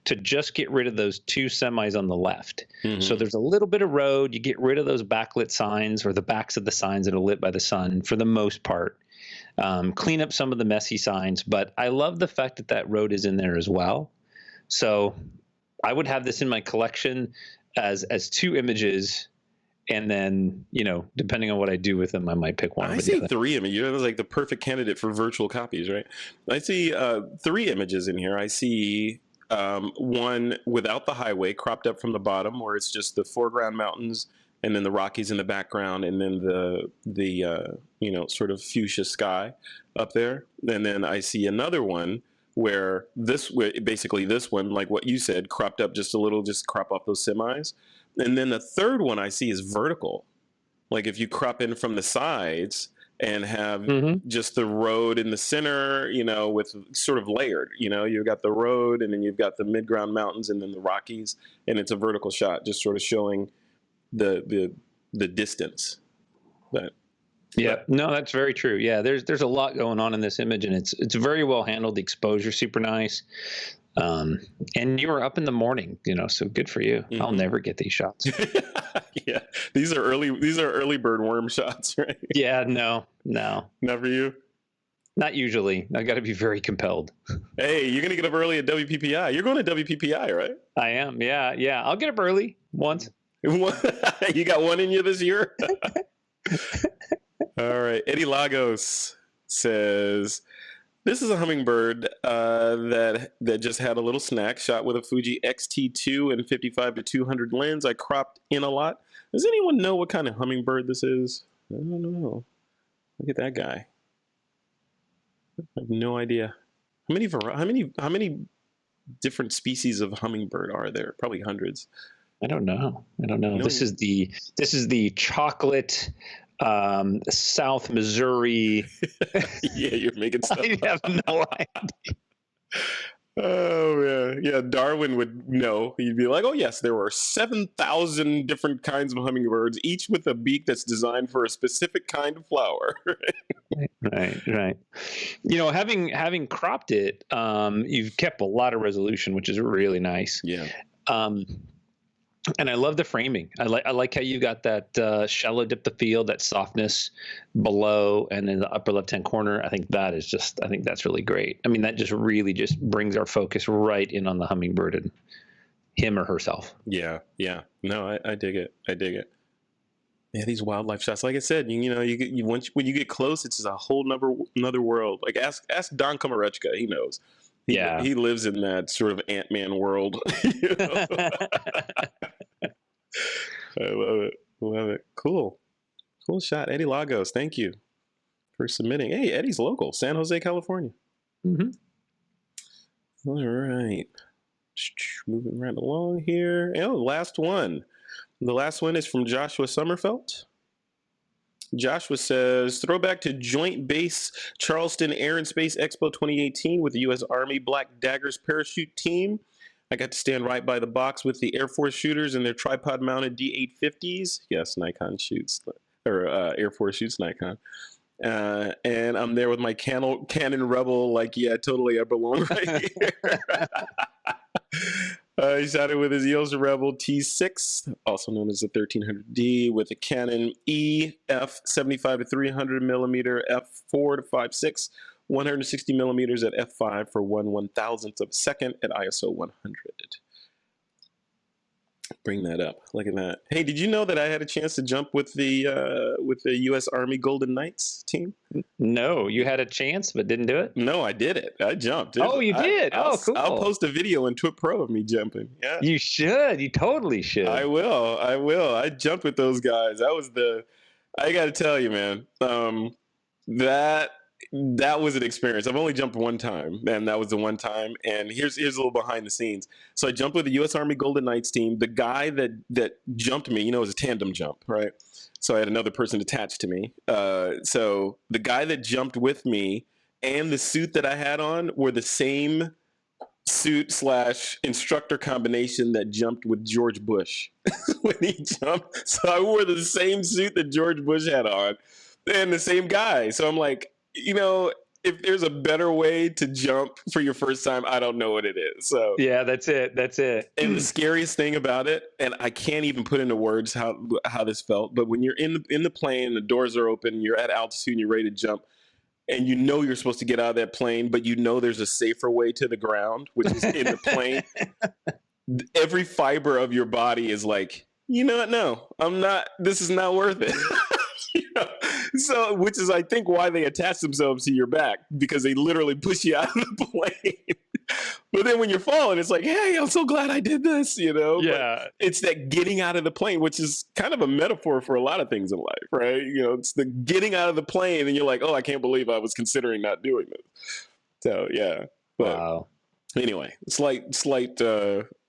Speaker 2: to just get rid of those two semis on the left. So there's a little bit of road. You get rid of those backlit signs or the backs of the signs that are lit by the sun for the most part. Clean up some of the messy signs. But I love the fact that road is in there as well. So I would have this in my collection as two images, and then depending on what I do with them, I might pick one.
Speaker 1: I see three images. You're like the perfect candidate for virtual copies, right? I see three images in here. I see one without the highway, cropped up from the bottom, where it's just the foreground mountains, and then the Rockies in the background, and then the sort of fuchsia sky up there. And then I see another one where basically this one, like what you said, cropped up just a little, just crop off those semis. And then the third one I see is vertical. Like if you crop in from the sides and have just the road in the center, with sort of layered, you've got the road and then you've got the mid-ground mountains and then the Rockies, and it's a vertical shot, just sort of showing the distance.
Speaker 2: No, that's very true. Yeah, there's a lot going on in this image, and it's very well handled. The exposure super nice, and you were up in the morning, so good for you. I'll never get these shots.
Speaker 1: Yeah, these are early bird worm shots, right?
Speaker 2: Yeah, no,
Speaker 1: not for you.
Speaker 2: Not usually. I got to be very compelled.
Speaker 1: Hey, you're gonna get up early at WPPI. You're going to WPPI, right?
Speaker 2: I am. Yeah. I'll get up early once.
Speaker 1: You got one in you this year. All right. Eddie Lagos says, this is a hummingbird that just had a little snack, shot with a Fuji X-T2 and 55-200 lens. I cropped in a lot. Does anyone know what kind of hummingbird this is? I don't know. Look at that guy. I have no idea. How many different species of hummingbird are there? Probably hundreds. I don't know.
Speaker 2: This is the chocolate South Missouri.
Speaker 1: Yeah, you're making stuff
Speaker 2: I have no idea.
Speaker 1: Oh yeah. Darwin would know. He'd be like, "Oh yes, there were 7,000 different kinds of hummingbirds, each with a beak that's designed for a specific kind of flower."
Speaker 2: Right. Having cropped it, you've kept a lot of resolution, which is really nice.
Speaker 1: Yeah.
Speaker 2: Um, and I love the framing. I like how you got that shallow depth of field, that softness below, and in the upper left hand corner. I think that's really great. I mean, that just really just brings our focus right in on the hummingbird and him or herself.
Speaker 1: Yeah. No, I dig it. Yeah, these wildlife shots. Like I said, when you get close, it's just a whole another world. Like ask Don Komarechka, he knows. He lives in that sort of Ant-Man world. I love it. Cool shot, Eddie Lagos. Thank you for submitting. Hey, Eddie's local, San Jose, California. All right, moving right along here. Oh, last one. The last one is from Joshua Sommerfeld. Joshua says, throwback to Joint Base Charleston Air and Space Expo 2018 with the U.S. Army Black Daggers parachute team. I got to stand right by the box with the Air Force shooters and their tripod-mounted D850s. Yes, Nikon shoots, or Air Force shoots Nikon. And I'm there with my Canon Rebel, like, yeah, totally, I belong right here. He shot it with his EOS Rebel T6, also known as the 1300D, with a Canon EF 75 to 300 millimeter f4 to 5.6, 160 millimeters at f5 for 1/1000th of a second at ISO 100. Bring that up. Look at that. Hey, did you know that I had a chance to jump with the U.S. Army Golden Knights team?
Speaker 2: No, you had a chance but didn't do it?
Speaker 1: No, I did it. I jumped.
Speaker 2: Oh, you did? Cool.
Speaker 1: I'll post a video in TWiP PRO of me jumping. Yeah,
Speaker 2: you should. You totally should.
Speaker 1: I will. I jumped with those guys. I got to tell you, man. That was an experience. I've only jumped one time, and that was the one time. And here's a little behind the scenes. So I jumped with the U.S. Army Golden Knights team. The guy that jumped me, it was a tandem jump, right? So I had another person attached to me. So the guy that jumped with me and the suit that I had on were the same suit / instructor combination that jumped with George Bush when he jumped. So I wore the same suit that George Bush had on and the same guy. So I'm like, if there's a better way to jump for your first time, I don't know what it is. So
Speaker 2: yeah, that's it.
Speaker 1: And the scariest thing about it, and I can't even put into words how this felt, but when you're in the plane, the doors are open, you're at altitude, and you're ready to jump, and you're supposed to get out of that plane, but there's a safer way to the ground, which is in the plane. Every fiber of your body is like, you know what? No, I'm not. This is not worth it. So, which is, I think, why they attach themselves to your back, because they literally push you out of the plane. But then when you're falling, it's like, hey, I'm so glad I did this, Yeah. But it's that getting out of the plane, which is kind of a metaphor for a lot of things in life, right? It's the getting out of the plane, and you're like, oh, I can't believe I was considering not doing this. So, yeah. But
Speaker 2: wow.
Speaker 1: Anyway, slight digression.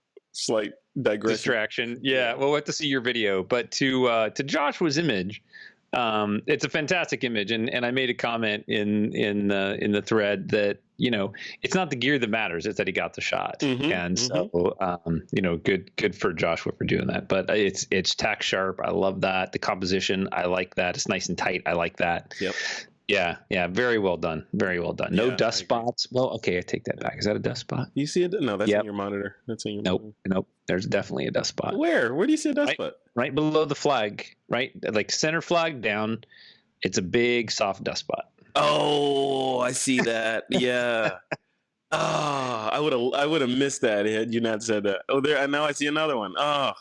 Speaker 2: Distraction. Yeah. Well, we'll have to see your video. But to Joshua's image, it's a fantastic image, and I made a comment in the thread that it's not the gear that matters, it's that he got the shot. And so good for Joshua for doing that. But it's tack sharp. I love that. The composition, I like that. It's nice and tight. I like that.
Speaker 1: Yep.
Speaker 2: Yeah, very well done. Very well done. No dust spots. Well, okay, I take that back. Is that a dust spot?
Speaker 1: You see it? No, that's in your monitor. That's in your monitor.
Speaker 2: Nope. There's definitely a dust spot.
Speaker 1: Where do you see a dust spot?
Speaker 2: Right below the flag, right? Like center flag down. It's a big soft dust spot.
Speaker 1: Oh, I see that. Yeah. I would have missed that had you not said that. Oh, there. Now I see another one. Oh.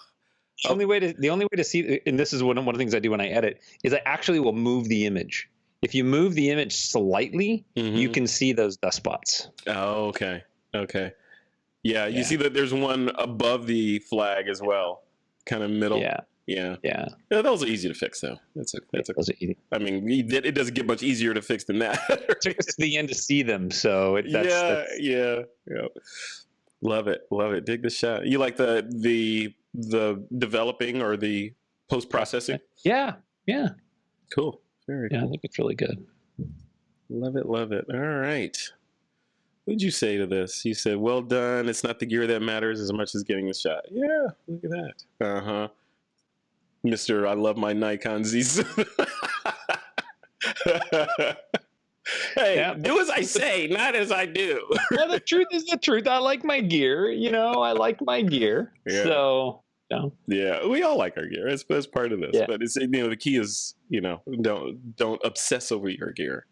Speaker 2: The only way to see, and this is one of the things I do when I edit, is I actually will move the image. If you move the image slightly, you can see those dust spots. Oh,
Speaker 1: okay. Yeah, you see that there's one above the flag as well, kind of middle. Yeah. Those are easy to fix, though. Those are easy. I mean, it doesn't get much easier to fix than that.
Speaker 2: It took us to the end to see them, so
Speaker 1: yeah. Love it. Dig the shot. You like the developing or the post processing?
Speaker 2: Yeah.
Speaker 1: Cool. Very cool.
Speaker 2: I think it's really good.
Speaker 1: Love it. All right. What'd you say to this? You said, well done. It's not the gear that matters as much as getting the shot. Yeah, look at that. Uh-huh. Mr. I love my Nikon Z. Hey,
Speaker 2: Yeah.
Speaker 1: do as I say, not as I do.
Speaker 2: Well, the truth is the truth. I like my gear. I like my gear.
Speaker 1: Yeah.
Speaker 2: So,
Speaker 1: Yeah, we all like our gear. That's part of this.
Speaker 2: Yeah.
Speaker 1: But it's the key is don't obsess over your gear.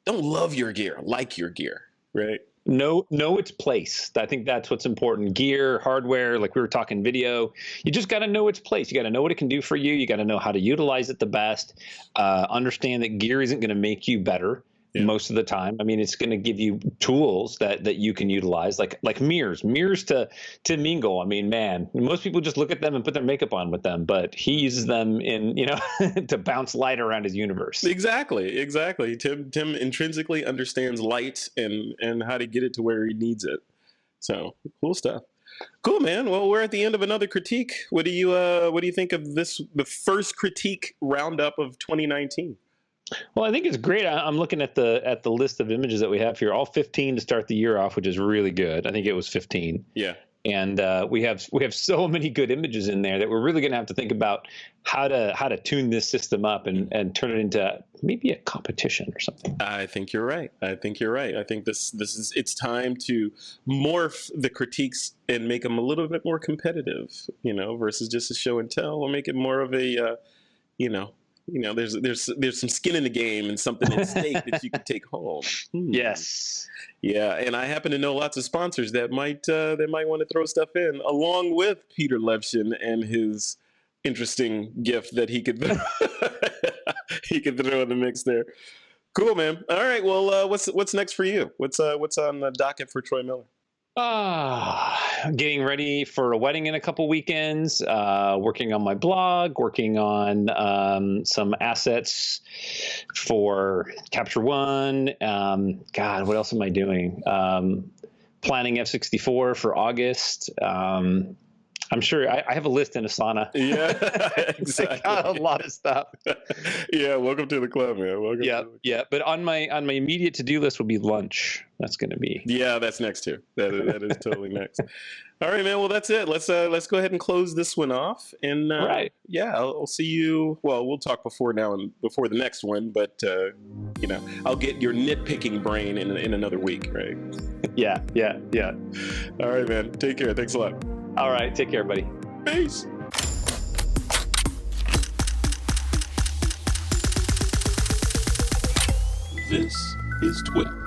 Speaker 1: Don't love your gear. Like your gear, right?
Speaker 2: know its place. I think that's what's important. Gear, hardware, like we were talking video. You just got to know its place. You got to know what it can do for you. You got to know how to utilize it the best. Understand that gear isn't going to make you better. Yeah. Most of the time. I mean, it's going to give you tools that you can utilize, like mirrors to Engel. I mean, man, most people just look at them and put their makeup on with them, but he uses them in, to bounce light around his universe.
Speaker 1: Exactly. Tim intrinsically understands light and how to get it to where he needs it. So cool stuff. Cool, man. Well, we're at the end of another critique. What do you think of the first critique roundup of 2019?
Speaker 2: Well, I think it's great. I'm looking at the list of images that we have here, all 15 to start the year off, which is really good. I think it was 15.
Speaker 1: Yeah.
Speaker 2: And we have so many good images in there that we're really going to have to think about how to tune this system up and turn it into maybe a competition or something.
Speaker 1: I think you're right. I think it's time to morph the critiques and make them a little bit more competitive, versus just a show and tell. We'll make it more of a, there's some skin in the game and something at stake that you can take home.
Speaker 2: Yes.
Speaker 1: Yeah, and I happen to know lots of sponsors that might want to throw stuff in, along with Peter Levshin and his interesting gift that he could he could throw in the mix there. Cool, man. All right. Well, what's next for you? What's on the docket for Troy Miller?
Speaker 2: Getting ready for a wedding in a couple weekends, working on my blog, working on some assets for Capture One. God, what else am I doing? Planning F64 for August. I'm sure I have a list in Asana.
Speaker 1: Yeah, exactly.
Speaker 2: I got a lot of stuff.
Speaker 1: Yeah, welcome to the club, man.
Speaker 2: Yeah. But on my immediate to-do list will be lunch. That's going to be.
Speaker 1: Yeah, that's next too. That is totally next. All right, man. Well, that's it. Let's go ahead and close this one off. And
Speaker 2: right.
Speaker 1: Yeah, I'll see you. Well, we'll talk before the next one. But I'll get your nitpicking brain in another week, right?
Speaker 2: Yeah.
Speaker 1: All right, man. Take care. Thanks a lot.
Speaker 2: All right. Take care, buddy.
Speaker 1: Peace. This is TWiP.